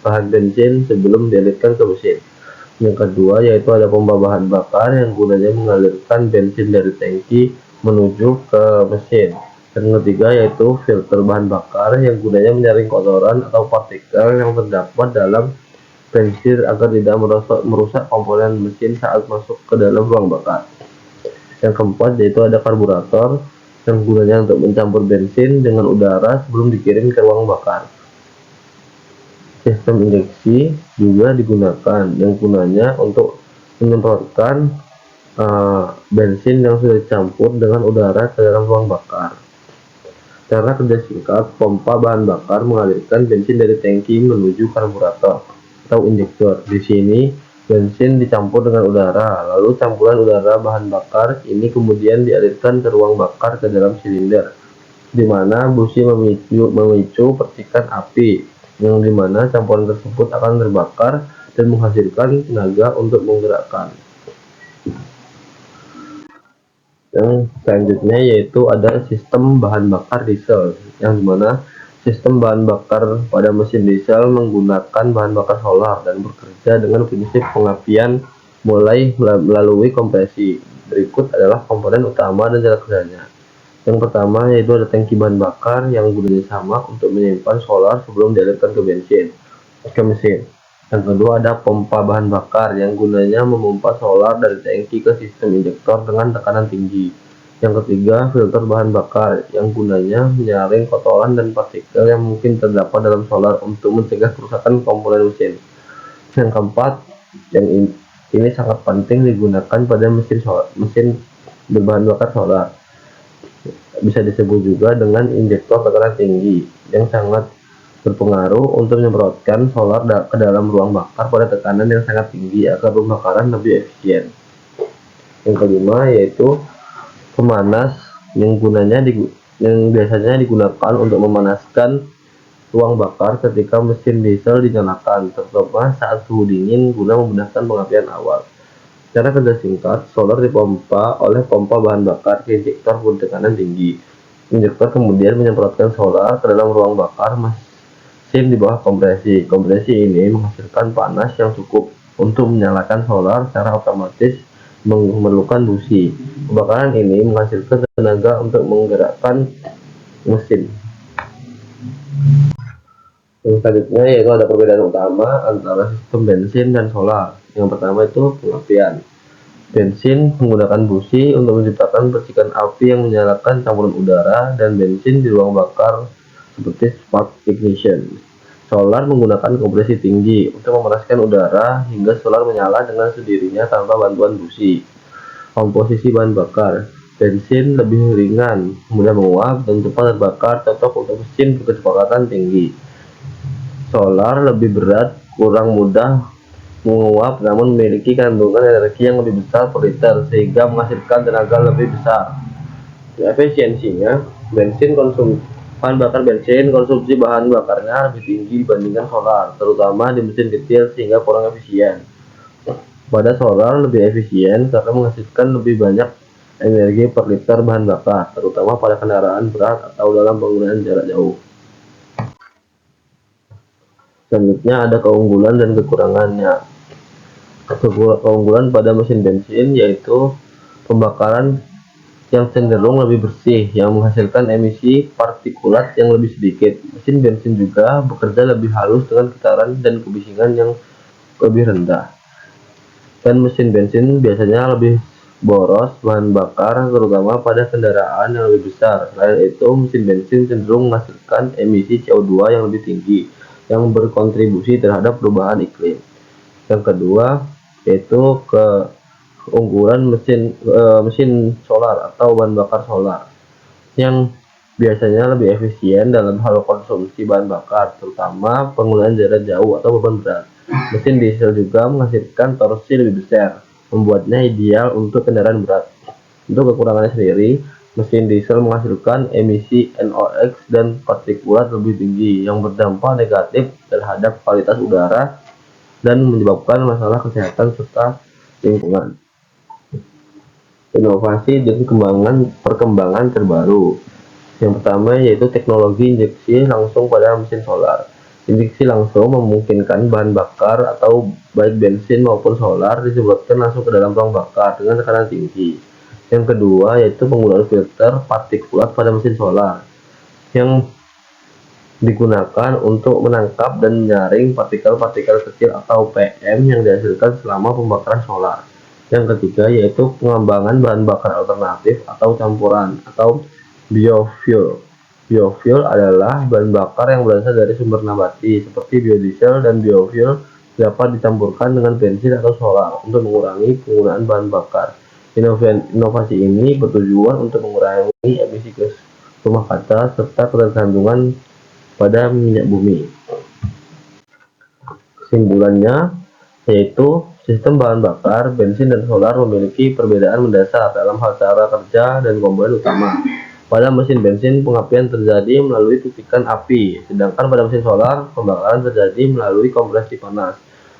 bahan bensin sebelum dialirkan ke mesin. Yang kedua yaitu ada pompa bahan bakar yang gunanya mengalirkan bensin dari tangki menuju ke mesin. Dan yang ketiga yaitu filter bahan bakar yang gunanya menyaring kotoran atau partikel yang terdapat dalam bensin agar tidak merusak komponen mesin saat masuk ke dalam ruang bakar. Yang keempat yaitu ada karburator yang gunanya untuk mencampur bensin dengan udara sebelum dikirim ke ruang bakar. Sistem injeksi juga digunakan yang gunanya untuk menyemprotkan bensin yang sudah dicampur dengan udara ke dalam ruang bakar. Cara kerja singkat, pompa bahan bakar mengalirkan bensin dari tangki menuju karburator atau injektor. Di sini bensin dicampur dengan udara, lalu campuran udara bahan bakar ini kemudian dialirkan ke ruang bakar ke dalam silinder, di mana busi memicu percikan api, yang dimana campuran tersebut akan terbakar dan menghasilkan tenaga untuk menggerakkan. Yang selanjutnya yaitu ada sistem bahan bakar diesel, yang dimana sistem bahan bakar pada mesin diesel menggunakan bahan bakar solar dan bekerja dengan prinsip pengapaian mulai melalui kompresi. Berikut adalah komponen utama dan cara kerjanya. Yang pertama yaitu ada tangki bahan bakar yang gunanya sama untuk menyimpan solar sebelum dialirkan ke mesin. Yang kedua ada pompa bahan bakar yang gunanya memompa solar dari tangki ke sistem injektor dengan tekanan tinggi. Yang ketiga filter bahan bakar yang gunanya menyaring kotoran dan partikel yang mungkin terdapat dalam solar untuk mencegah kerusakan komponen mesin. Yang keempat, yang ini sangat penting digunakan pada mesin berbahan bakar solar. Bisa disebut juga dengan injektor tekanan tinggi yang sangat berpengaruh untuk menyemprotkan solar ke dalam ruang bakar pada tekanan yang sangat tinggi agar pembakaran lebih efisien. Yang kelima yaitu pemanas yang biasanya digunakan untuk memanaskan ruang bakar ketika mesin diesel dinyalakan, terutama saat suhu dingin guna memudahkan pengapaian awal. Cara kerja singkat, solar dipompa oleh pompa bahan bakar ke injektor bertekanan tinggi. Injektor kemudian menyemprotkan solar ke dalam ruang bakar mesin di bawah kompresi. Kompresi ini menghasilkan panas yang cukup untuk menyalakan solar secara otomatis memerlukan busi. Pembakaran ini menghasilkan tenaga untuk menggerakkan mesin. Yang selanjutnya yaitu ada perbedaan utama antara sistem bensin dan solar. Yang pertama itu pengapaian. Bensin menggunakan busi untuk menciptakan percikan api yang menyalakan campuran udara dan bensin di ruang bakar seperti spark ignition. Solar menggunakan kompresi tinggi untuk memanaskan udara hingga solar menyala dengan sendirinya tanpa bantuan busi. Komposisi bahan bakar. Bensin lebih ringan, mudah menguap dan cepat terbakar, cocok untuk mesin berkecepatan tinggi. Solar lebih berat, kurang mudah menguap namun memiliki kandungan energi yang lebih besar per liter sehingga menghasilkan tenaga lebih besar. Efisiensinya, bahan bakar bensin konsumsi bahan bakarnya lebih tinggi dibandingkan solar, terutama di mesin kecil sehingga kurang efisien. Pada solar lebih efisien karena menghasilkan lebih banyak energi per liter bahan bakar, terutama pada kendaraan berat atau dalam penggunaan jarak jauh. Selanjutnya ada keunggulan dan kekurangannya. Keunggulan pada mesin bensin yaitu pembakaran yang cenderung lebih bersih, yang menghasilkan emisi partikulat yang lebih sedikit. Mesin bensin juga bekerja lebih halus dengan getaran dan kebisingan yang lebih rendah. Dan mesin bensin biasanya lebih boros bahan bakar, terutama pada kendaraan yang lebih besar. Selain itu, mesin bensin cenderung menghasilkan emisi CO2 yang lebih tinggi, yang berkontribusi terhadap perubahan iklim. Yang kedua, yaitu keunggulan mesin solar atau bahan bakar solar, yang biasanya lebih efisien dalam hal konsumsi bahan bakar, terutama penggunaan jarak jauh atau beban berat. Mesin diesel juga menghasilkan torsi lebih besar, membuatnya ideal untuk kendaraan berat. Untuk kekurangannya sendiri, mesin diesel menghasilkan emisi NOx dan partikulat lebih tinggi yang berdampak negatif terhadap kualitas udara dan menyebabkan masalah kesehatan serta lingkungan. Inovasi dan perkembangan terbaru. Yang pertama yaitu teknologi injeksi langsung pada mesin solar. Injeksi langsung memungkinkan bahan bakar atau baik bensin maupun solar disemprotkan langsung ke dalam ruang bakar dengan tekanan tinggi. Yang kedua yaitu penggunaan filter partikulat pada mesin solar yang digunakan untuk menangkap dan menyaring partikel-partikel kecil atau PM yang dihasilkan selama pembakaran solar. Yang ketiga yaitu pengembangan bahan bakar alternatif atau campuran atau biofuel. Biofuel adalah bahan bakar yang berasal dari sumber nabati seperti biodiesel, dan biofuel dapat dicampurkan dengan bensin atau solar untuk mengurangi penggunaan bahan bakar. Inovasi ini bertujuan untuk mengurangi emisi gas rumah kaca serta ketergantungan pada minyak bumi. Kesimpulannya yaitu sistem bahan bakar bensin dan solar memiliki perbedaan mendasar dalam hal cara kerja dan komponen utama. Pada mesin bensin, pengapian terjadi melalui tutikan api, sedangkan pada mesin solar, pembakaran terjadi melalui kompresi panas.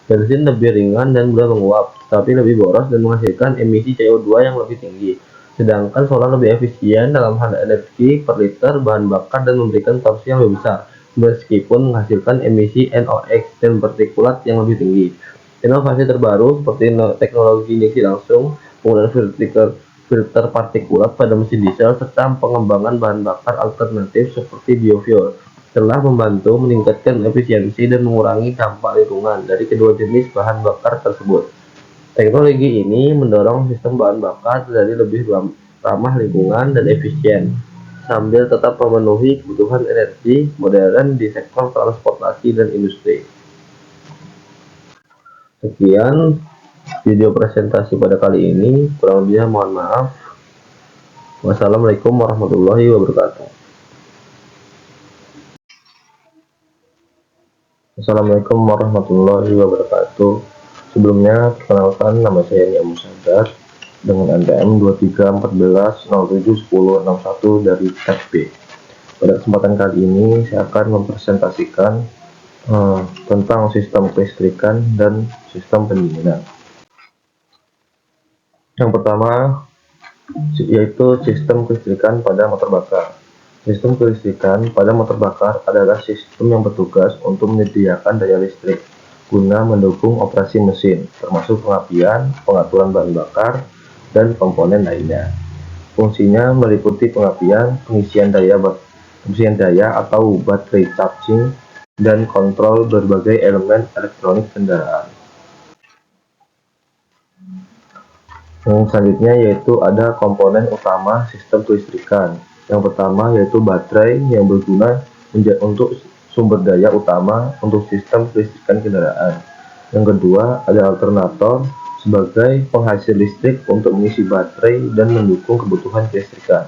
Bensin lebih ringan dan mudah menguap, tapi lebih boros dan menghasilkan emisi CO2 yang lebih tinggi. Sedangkan solar lebih efisien dalam hal energi per liter bahan bakar dan memberikan torsi yang lebih besar, meskipun menghasilkan emisi NOx dan partikulat yang lebih tinggi. Inovasi terbaru seperti teknologi injeksi langsung, penggunaan filter partikulat pada mesin diesel, serta pengembangan bahan bakar alternatif seperti biofuel telah membantu meningkatkan efisiensi dan mengurangi dampak lingkungan dari kedua jenis bahan bakar tersebut. Teknologi ini mendorong sistem bahan bakar menjadi lebih ramah lingkungan dan efisien, sambil tetap memenuhi kebutuhan energi modern di sektor transportasi dan industri. Sekian video presentasi pada kali ini, kurang lebihnya mohon maaf. Wassalamualaikum warahmatullahi wabarakatuh. Assalamualaikum warahmatullahi wabarakatuh. Sebelumnya, perkenalkan, nama saya Nia Musadar dengan NPM 2314071061 dari tab B. Pada kesempatan kali ini, saya akan mempresentasikan tentang sistem kelistrikan dan sistem pendinginan. Yang pertama yaitu sistem kelistrikan pada motor bakar. Sistem kelistrikan pada motor bakar adalah sistem yang bertugas untuk menyediakan daya listrik guna mendukung operasi mesin, termasuk pengapian, pengaturan bahan bakar, dan komponen lainnya. Fungsinya meliputi pengapian, pengisian daya atau baterai charging, dan kontrol berbagai elemen elektronik kendaraan. Yang selanjutnya yaitu ada komponen utama sistem kelistrikan. Yang pertama yaitu baterai yang berguna untuk sumber daya utama untuk sistem kelistrikan kendaraan. Yang kedua ada alternator sebagai penghasil listrik untuk mengisi baterai dan mendukung kebutuhan kelistrikan.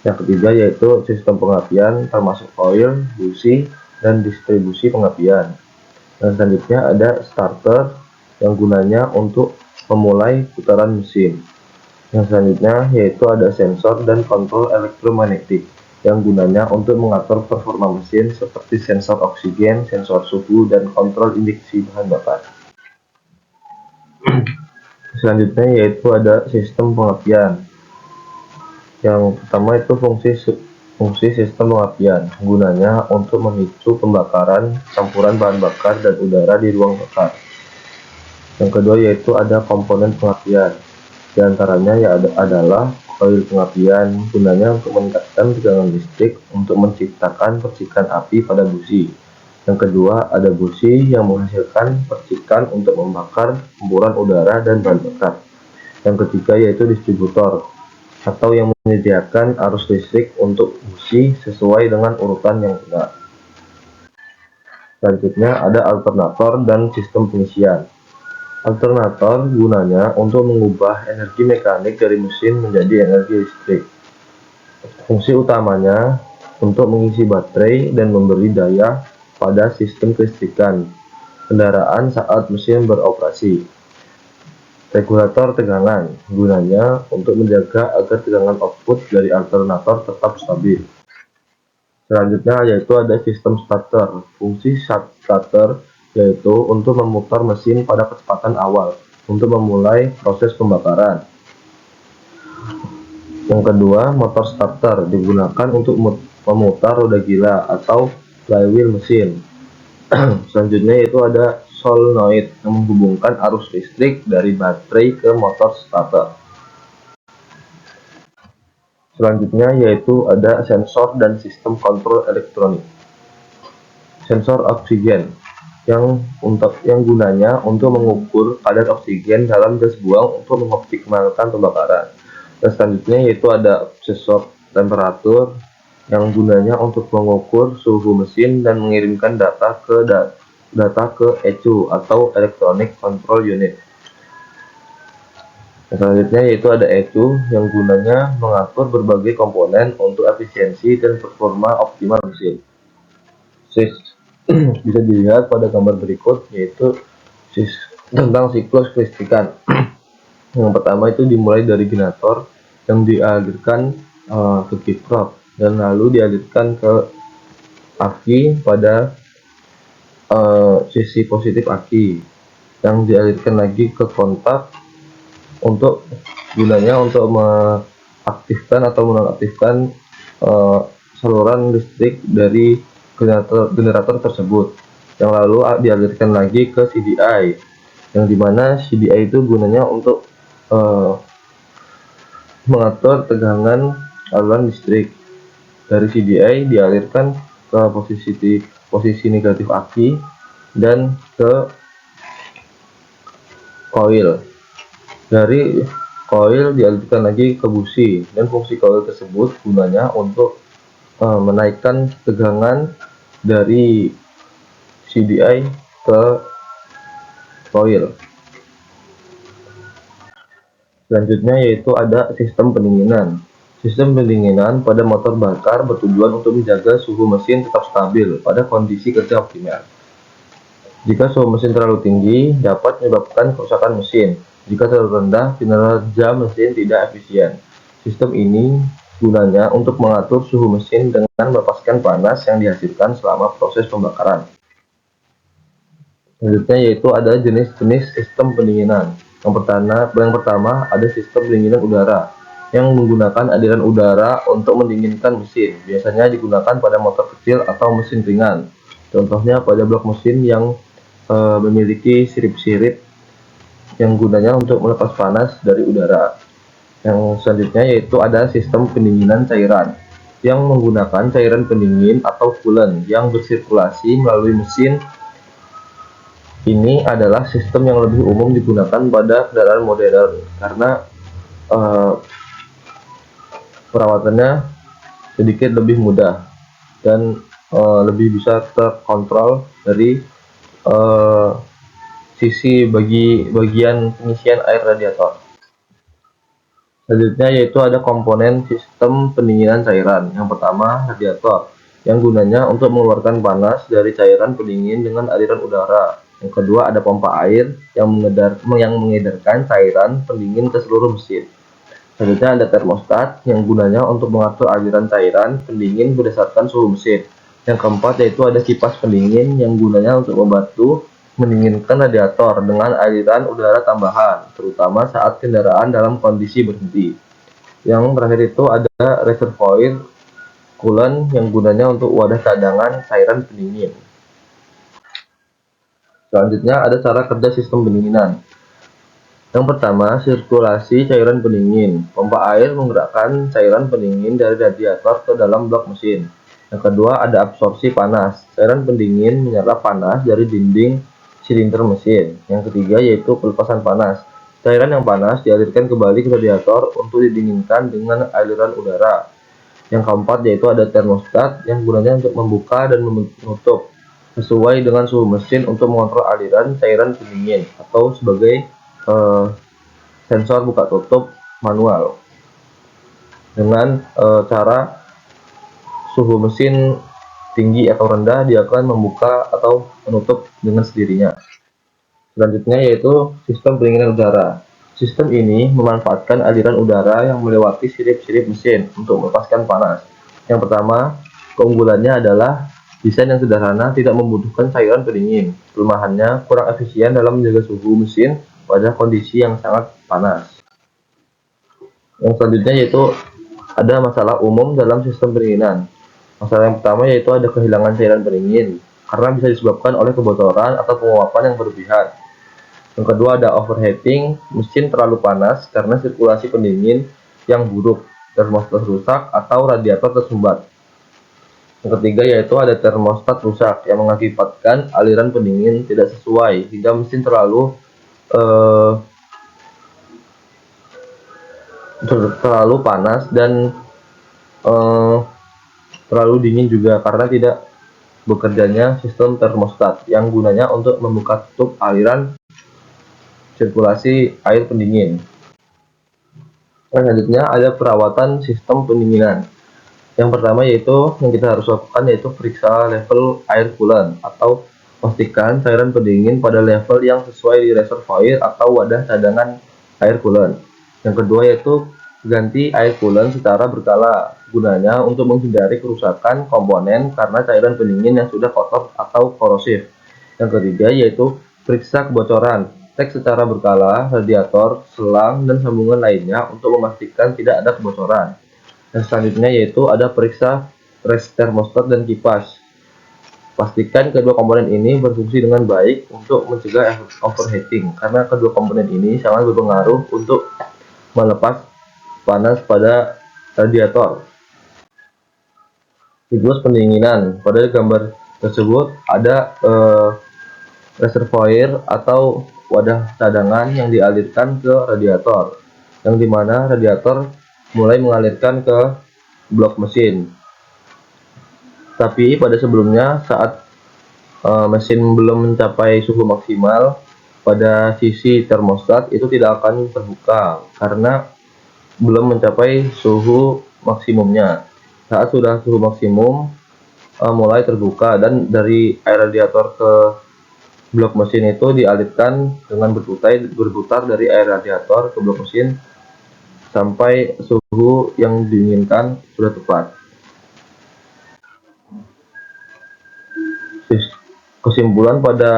Yang ketiga yaitu sistem pengapian termasuk koil, busi, dan distribusi pengapian. Dan selanjutnya ada starter yang gunanya untuk memulai putaran mesin. Yang selanjutnya yaitu ada sensor dan kontrol elektromagnetik. yang gunanya untuk mengatur performa mesin seperti sensor oksigen, sensor suhu, dan kontrol injeksi bahan bakar. Selanjutnya yaitu ada sistem pengapian. Yang pertama itu fungsi sistem pengapian, gunanya untuk memicu pembakaran campuran bahan bakar dan udara di ruang bakar. Yang kedua yaitu ada komponen pengapian. Di antaranya adalah koil pengapian, gunanya untuk meningkatkan tegangan listrik untuk menciptakan percikan api pada busi. Yang kedua ada busi yang menghasilkan percikan untuk membakar campuran udara dan bahan bakar. Yang ketiga yaitu distributor, atau yang menyediakan arus listrik untuk busi sesuai dengan urutan yang benar. Selanjutnya ada alternator dan sistem pengisian. Alternator gunanya untuk mengubah energi mekanik dari mesin menjadi energi listrik. Fungsi utamanya untuk mengisi baterai dan memberi daya pada sistem kelistrikan kendaraan saat mesin beroperasi. Regulator tegangan, gunanya untuk menjaga agar tegangan output dari alternator tetap stabil. Selanjutnya yaitu ada sistem starter. Fungsi starter yaitu untuk memutar mesin pada kecepatan awal untuk memulai proses pembakaran. Yang kedua, motor starter digunakan untuk memutar roda gila atau flywheel mesin. Selanjutnya yaitu ada solenoid yang menghubungkan arus listrik dari baterai ke motor starter. Selanjutnya yaitu ada sensor dan sistem kontrol elektronik. Sensor oksigen yang gunanya untuk mengukur kadar oksigen dalam gas buang untuk mengoptimalkan pembakaran. Dan selanjutnya yaitu ada sensor temperatur yang gunanya untuk mengukur suhu mesin dan mengirimkan data ke ECU atau Electronic Control Unit. Selanjutnya yaitu ada ECU yang gunanya mengatur berbagai komponen untuk efisiensi dan performa optimal mesin. Bisa dilihat pada gambar berikut yaitu tentang siklus kelistrikan. Yang pertama itu dimulai dari generator yang dialirkan ke kickstart dan lalu dialirkan ke aki pada sisi positif aki, yang dialirkan lagi ke kontak untuk gunanya untuk mengaktifkan atau menonaktifkan saluran listrik dari generator tersebut, yang lalu dialirkan lagi ke CDI, yang dimana CDI itu gunanya untuk mengatur tegangan aliran listrik. Dari CDI dialirkan ke posisi negatif aki dan ke koil. Dari koil dialirkan lagi ke busi, dan fungsi koil tersebut gunanya untuk menaikkan tegangan dari CDI ke koil. Selanjutnya yaitu ada sistem pendinginan. Sistem pendinginan pada motor bakar bertujuan untuk menjaga suhu mesin tetap stabil pada kondisi kerja optimal. Jika suhu mesin terlalu tinggi, dapat menyebabkan kerusakan mesin. Jika terlalu rendah, kinerja mesin tidak efisien. Sistem ini gunanya untuk mengatur suhu mesin dengan melepaskan panas yang dihasilkan selama proses pembakaran. Selanjutnya yaitu ada jenis-jenis sistem pendinginan. Yang pertama ada sistem pendinginan udara yang menggunakan aliran udara untuk mendinginkan mesin. Biasanya digunakan pada motor kecil atau mesin ringan. Contohnya pada blok mesin yang memiliki sirip-sirip yang gunanya untuk melepas panas dari udara. Yang selanjutnya yaitu ada sistem pendinginan cairan yang menggunakan cairan pendingin atau coolant yang bersirkulasi melalui mesin. Ini adalah sistem yang lebih umum digunakan pada kendaraan modern karena perawatannya sedikit lebih mudah dan lebih bisa terkontrol dari sisi bagian pengisian air radiator. Selanjutnya yaitu ada komponen sistem pendinginan cairan. Yang pertama radiator yang gunanya untuk mengeluarkan panas dari cairan pendingin dengan aliran udara. Yang kedua ada pompa air yang mengedarkan cairan pendingin ke seluruh mesin. Selanjutnya ada termostat yang gunanya untuk mengatur aliran cairan pendingin berdasarkan suhu mesin. Yang keempat yaitu ada kipas pendingin yang gunanya untuk membantu mendinginkan radiator dengan aliran udara tambahan, terutama saat kendaraan dalam kondisi berhenti. Yang terakhir itu ada reservoir coolant yang gunanya untuk wadah cadangan cairan pendingin. Selanjutnya ada cara kerja sistem pendinginan. Yang pertama, sirkulasi cairan pendingin. Pompa air menggerakkan cairan pendingin dari radiator ke dalam blok mesin. Yang kedua, ada absorpsi panas. Cairan pendingin menyerap panas dari dinding silinder mesin. Yang ketiga, yaitu pelepasan panas. Cairan yang panas dialirkan kembali ke radiator untuk didinginkan dengan aliran udara. Yang keempat, yaitu ada termostat yang gunanya untuk membuka dan menutup sesuai dengan suhu mesin untuk mengontrol aliran cairan pendingin atau sebagai sensor buka tutup manual. Dengan cara suhu mesin tinggi atau rendah, dia akan membuka atau menutup dengan sendirinya. Selanjutnya yaitu sistem pendinginan udara. Sistem ini memanfaatkan aliran udara yang melewati sirip-sirip mesin untuk melepaskan panas. Yang pertama, keunggulannya adalah desain yang sederhana, tidak membutuhkan cairan pendingin. Kelemahannya kurang efisien dalam menjaga suhu mesin pada kondisi yang sangat panas. Yang selanjutnya yaitu ada masalah umum dalam sistem pendinginan. Masalah yang pertama yaitu ada kehilangan cairan pendingin karena bisa disebabkan oleh kebocoran atau penguapan yang berlebihan. Yang kedua ada overheating, mesin terlalu panas karena sirkulasi pendingin yang buruk, termostat rusak atau radiator tersumbat. Yang ketiga yaitu ada termostat rusak yang mengakibatkan aliran pendingin tidak sesuai hingga mesin terlalu panas dan terlalu dingin juga karena tidak bekerjanya sistem termostat yang gunanya untuk membuka tutup aliran sirkulasi air pendingin. Selanjutnya ada perawatan sistem pendinginan. Yang pertama yaitu yang kita harus lakukan yaitu periksa level air coolant atau pastikan cairan pendingin pada level yang sesuai di reservoir atau wadah cadangan air coolant. Yang kedua yaitu ganti air coolant secara berkala, gunanya untuk menghindari kerusakan komponen karena cairan pendingin yang sudah kotor atau korosif. Yang ketiga yaitu periksa kebocoran, cek secara berkala radiator, selang, dan sambungan lainnya untuk memastikan tidak ada kebocoran. Yang selanjutnya yaitu ada periksa termostat dan kipas. Pastikan kedua komponen ini berfungsi dengan baik untuk mencegah overheating, karena kedua komponen ini sangat berpengaruh untuk melepas panas pada radiator. Siklus pendinginan. Pada gambar tersebut ada reservoir atau wadah cadangan yang dialirkan ke radiator, yang dimana radiator mulai mengalirkan ke blok mesin. Tapi pada sebelumnya saat mesin belum mencapai suhu maksimal, pada sisi termostat itu tidak akan terbuka karena belum mencapai suhu maksimumnya. Saat sudah suhu maksimum mulai terbuka dan dari air radiator ke blok mesin itu dialirkan dengan berputar dari air radiator ke blok mesin sampai suhu yang diinginkan sudah tepat. Kesimpulan pada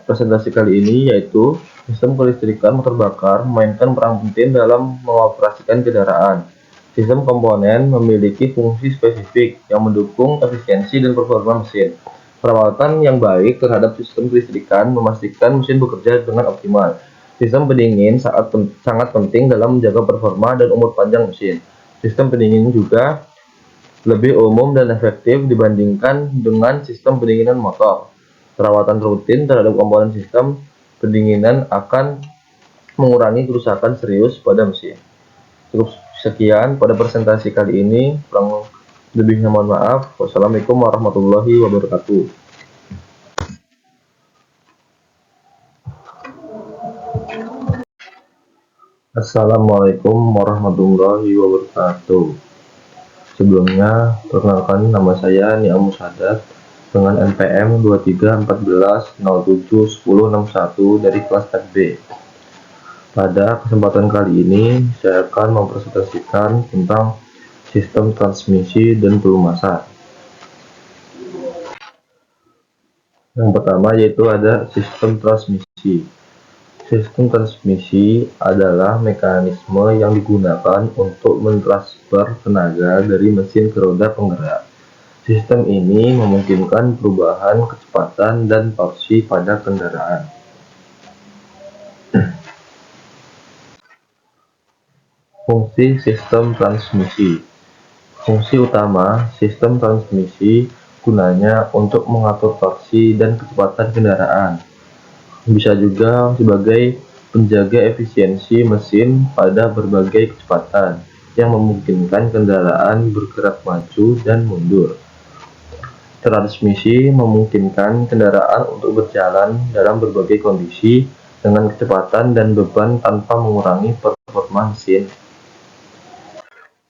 presentasi kali ini yaitu sistem kelistrikan motor bakar memainkan peran penting dalam mengoperasikan kendaraan. Sistem komponen memiliki fungsi spesifik yang mendukung efisiensi dan performa mesin. Perawatan yang baik terhadap sistem kelistrikan memastikan mesin bekerja dengan optimal. Sistem pendingin sangat penting dalam menjaga performa dan umur panjang mesin. Sistem pendingin juga lebih umum dan efektif dibandingkan dengan sistem pendinginan motor. Perawatan rutin terhadap komponen sistem pendinginan akan mengurangi kerusakan serius pada mesin. Cukup sekian pada presentasi kali ini, kurang lebihnya mohon maaf. Wassalamualaikum warahmatullahi wabarakatuh. Assalamualaikum warahmatullahi wabarakatuh. Sebelumnya, perkenalkan nama saya Nia Musadat dengan NPM 2314071061 dari kelas B. Pada kesempatan kali ini, saya akan mempresentasikan tentang sistem transmisi dan pelumasan. Yang pertama yaitu ada sistem transmisi. Sistem transmisi adalah mekanisme yang digunakan untuk mentransfer tenaga dari mesin ke roda penggerak. Sistem ini memungkinkan perubahan kecepatan dan torsi pada kendaraan. Fungsi sistem transmisi. Fungsi utama sistem transmisi gunanya untuk mengatur torsi dan kecepatan kendaraan. Bisa juga sebagai penjaga efisiensi mesin pada berbagai kecepatan yang memungkinkan kendaraan bergerak maju dan mundur. Transmisi memungkinkan kendaraan untuk berjalan dalam berbagai kondisi dengan kecepatan dan beban tanpa mengurangi performa mesin.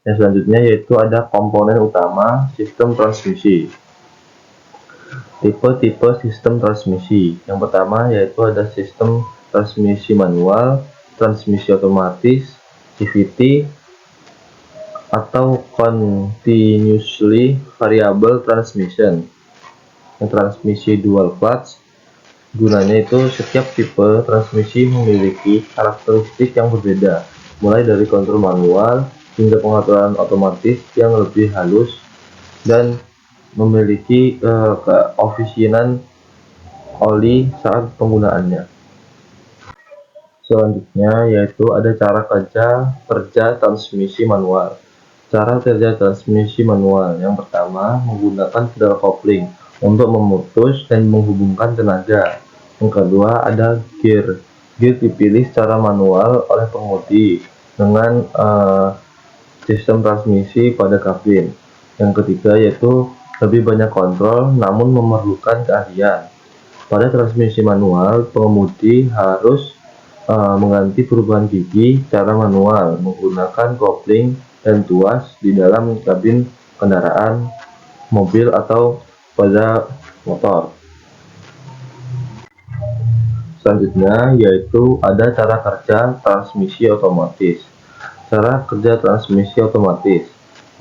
Yang selanjutnya yaitu ada komponen utama sistem transmisi. Tipe-tipe sistem transmisi. Yang pertama yaitu ada sistem transmisi manual, transmisi otomatis, CVT, atau continuously variable transmission. Yang transmisi dual clutch. Gunanya itu setiap tipe transmisi memiliki karakteristik yang berbeda, mulai dari kontrol manual hingga pengaturan otomatis yang lebih halus dan memiliki keefisienan oli saat penggunaannya. Selanjutnya yaitu ada cara kerja transmisi manual. Cara kerja transmisi manual yang pertama menggunakan pedal kopling untuk memutus dan menghubungkan tenaga. Yang kedua ada gear. Gear dipilih secara manual oleh pengemudi dengan sistem transmisi pada kabin. Yang ketiga yaitu lebih banyak kontrol namun memerlukan keahlian. Pada transmisi manual, pengemudi harus mengganti perubahan gigi secara manual menggunakan kopling dan tuas di dalam kabin kendaraan, mobil atau pada motor. Selanjutnya yaitu ada cara kerja transmisi otomatis. Cara kerja transmisi otomatis.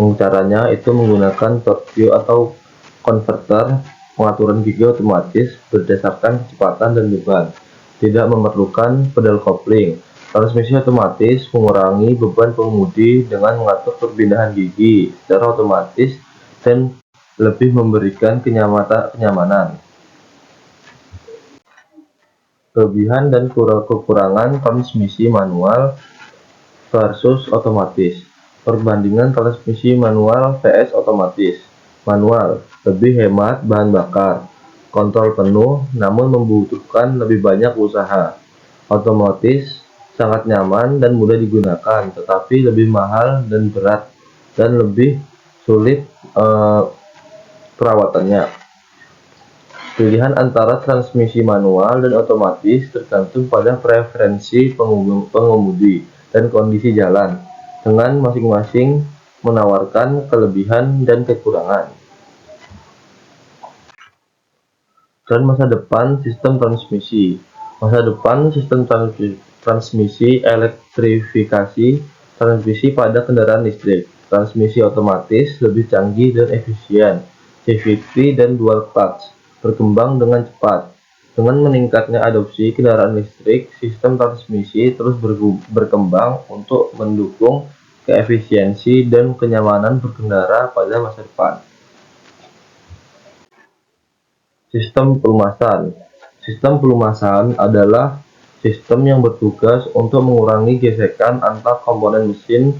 Caranya itu menggunakan torque view atau konverter pengaturan gigi otomatis berdasarkan kecepatan dan beban. Tidak memerlukan pedal kopling. Transmisi otomatis mengurangi beban pengemudi dengan mengatur perpindahan gigi secara otomatis dan lebih memberikan kenyamanan. Kelebihan dan kekurangan transmisi manual versus otomatis. Perbandingan transmisi manual vs otomatis. Manual lebih hemat bahan bakar, kontrol penuh namun membutuhkan lebih banyak usaha. Otomatis sangat nyaman dan mudah digunakan, tetapi lebih mahal dan berat dan lebih sulit perawatannya. Pilihan antara transmisi manual dan otomatis tergantung pada preferensi pengemudi dan kondisi jalan, dengan masing-masing menawarkan kelebihan dan kekurangan. Dan masa depan sistem transmisi. Masa depan sistem transmisi elektrifikasi, transmisi pada kendaraan listrik, transmisi otomatis lebih canggih dan efisien, CVT dan dual clutch berkembang dengan cepat. Dengan meningkatnya adopsi kendaraan listrik, sistem transmisi terus berkembang untuk mendukung keefisiensi dan kenyamanan berkendara pada masa depan. Sistem pelumasan. Sistem pelumasan adalah sistem yang bertugas untuk mengurangi gesekan antar komponen mesin,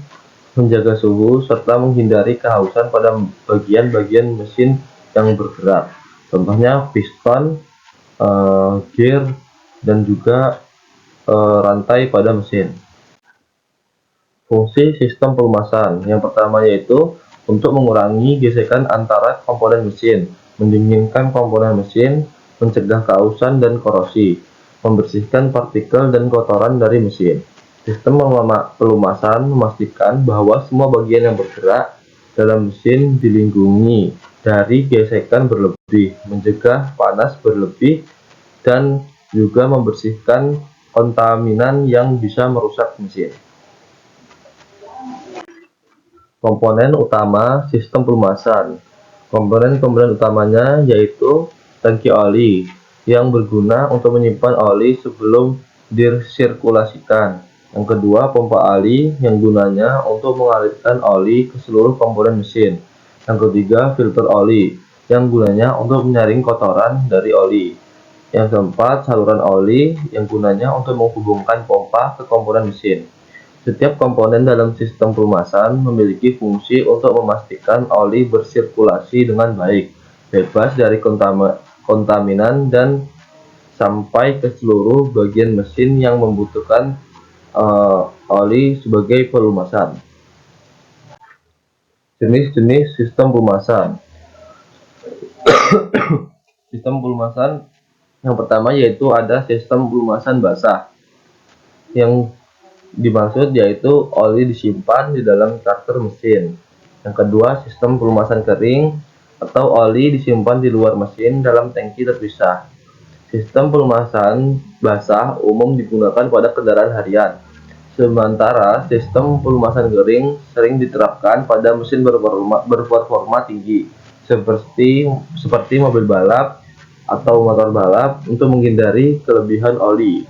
menjaga suhu, serta menghindari kehausan pada bagian-bagian mesin yang bergerak. Contohnya piston, gear, dan juga rantai pada mesin. Fungsi sistem pelumasan yang pertama yaitu untuk mengurangi gesekan antara komponen mesin, mendinginkan komponen mesin, mencegah kehausan dan korosi, membersihkan partikel dan kotoran dari mesin. Sistem pelumasan memastikan bahwa semua bagian yang bergerak dalam mesin dilindungi dari gesekan berlebih, mencegah panas berlebih, dan juga membersihkan kontaminan yang bisa merusak mesin. Komponen utama sistem pelumasan. Komponen-komponen utamanya yaitu tangki oli yang berguna untuk menyimpan oli sebelum disirkulasikan. Yang kedua, pompa oli yang gunanya untuk mengalirkan oli ke seluruh komponen mesin. Yang ketiga, filter oli yang gunanya untuk menyaring kotoran dari oli. Yang keempat, saluran oli yang gunanya untuk menghubungkan pompa ke komponen mesin. Setiap komponen dalam sistem pelumasan memiliki fungsi untuk memastikan oli bersirkulasi dengan baik, bebas dari kontaminan, dan sampai ke seluruh bagian mesin yang membutuhkan oli sebagai pelumasan. Jenis-jenis sistem pelumasan. Sistem pelumasan yang pertama yaitu ada sistem pelumasan basah, yang dimaksud yaitu oli disimpan di dalam starter mesin. Yang kedua, sistem pelumasan kering atau oli disimpan di luar mesin dalam tangki terpisah. Sistem pelumasan basah umum digunakan pada kendaraan harian, sementara sistem pelumasan kering sering diterapkan pada mesin berperforma tinggi seperti mobil balap atau motor balap untuk menghindari kelebihan oli.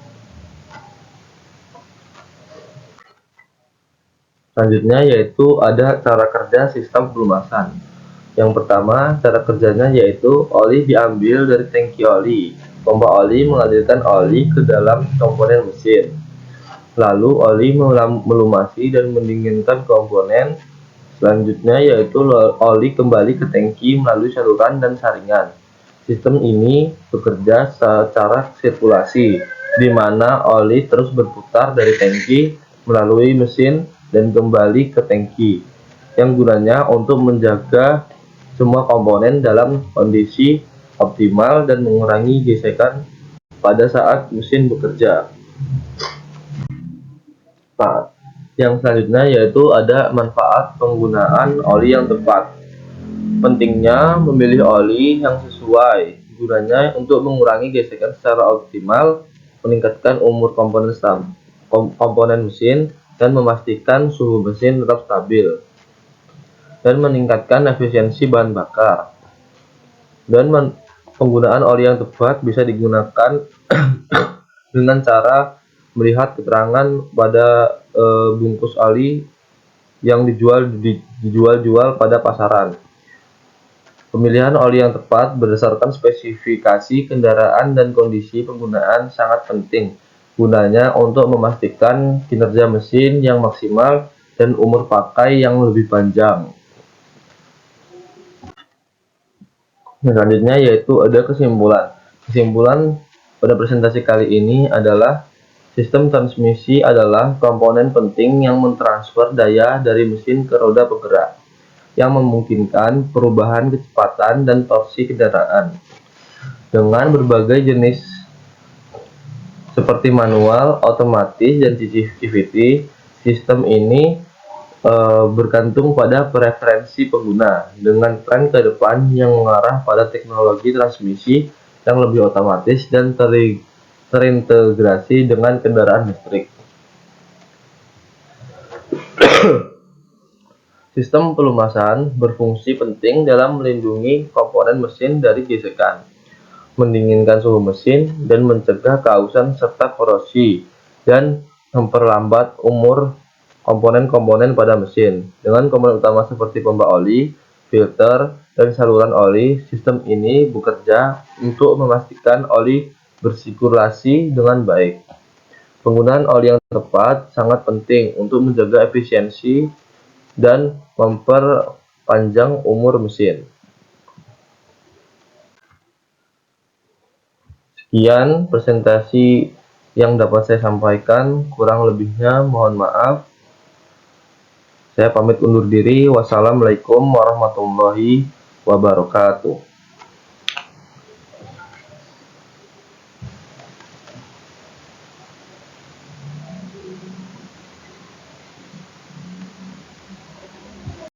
Selanjutnya yaitu ada cara kerja sistem pelumasan. Yang pertama, cara kerjanya yaitu oli diambil dari tangki oli. Pompa oli mengalirkan oli ke dalam komponen mesin. Lalu oli melumasi dan mendinginkan komponen. Selanjutnya yaitu oli kembali ke tangki melalui saluran dan saringan. Sistem ini bekerja secara sirkulasi, di mana oli terus berputar dari tangki melalui mesin dan kembali ke tangki, yang gunanya untuk menjaga semua komponen dalam kondisi optimal dan mengurangi gesekan pada saat mesin bekerja. Nah, yang selanjutnya yaitu ada manfaat penggunaan oli yang tepat. Pentingnya memilih oli yang sesuai, gunanya untuk mengurangi gesekan secara optimal, meningkatkan umur komponen mesin, dan memastikan suhu mesin tetap stabil, dan meningkatkan efisiensi bahan bakar. Dan penggunaan oli yang tepat bisa digunakan dengan cara melihat keterangan pada bungkus oli yang dijual pada pasaran. Pemilihan oli yang tepat berdasarkan spesifikasi kendaraan dan kondisi penggunaan sangat penting, gunanya untuk memastikan kinerja mesin yang maksimal dan umur pakai yang lebih panjang. Selanjutnya yaitu ada kesimpulan. Kesimpulan pada presentasi kali ini adalah sistem transmisi adalah komponen penting yang mentransfer daya dari mesin ke roda penggerak, yang memungkinkan perubahan kecepatan dan torsi kendaraan. Dengan berbagai jenis seperti manual, otomatis, dan CVT, sistem ini bergantung pada preferensi pengguna, dengan tren ke depan yang mengarah pada teknologi transmisi yang lebih otomatis dan terintegrasi dengan kendaraan listrik. Sistem pelumasan berfungsi penting dalam melindungi komponen mesin dari gesekan, mendinginkan suhu mesin, dan mencegah keausan serta korosi, dan memperlambat umur komponen-komponen pada mesin. Dengan komponen utama seperti pompa oli, filter, dan saluran oli, sistem ini bekerja untuk memastikan oli bersirkulasi dengan baik. Penggunaan oli yang tepat sangat penting untuk menjaga efisiensi dan memperpanjang umur mesin. Sekian presentasi yang dapat saya sampaikan, kurang lebihnya mohon maaf. Saya pamit undur diri. Wassalamualaikum warahmatullahi wabarakatuh.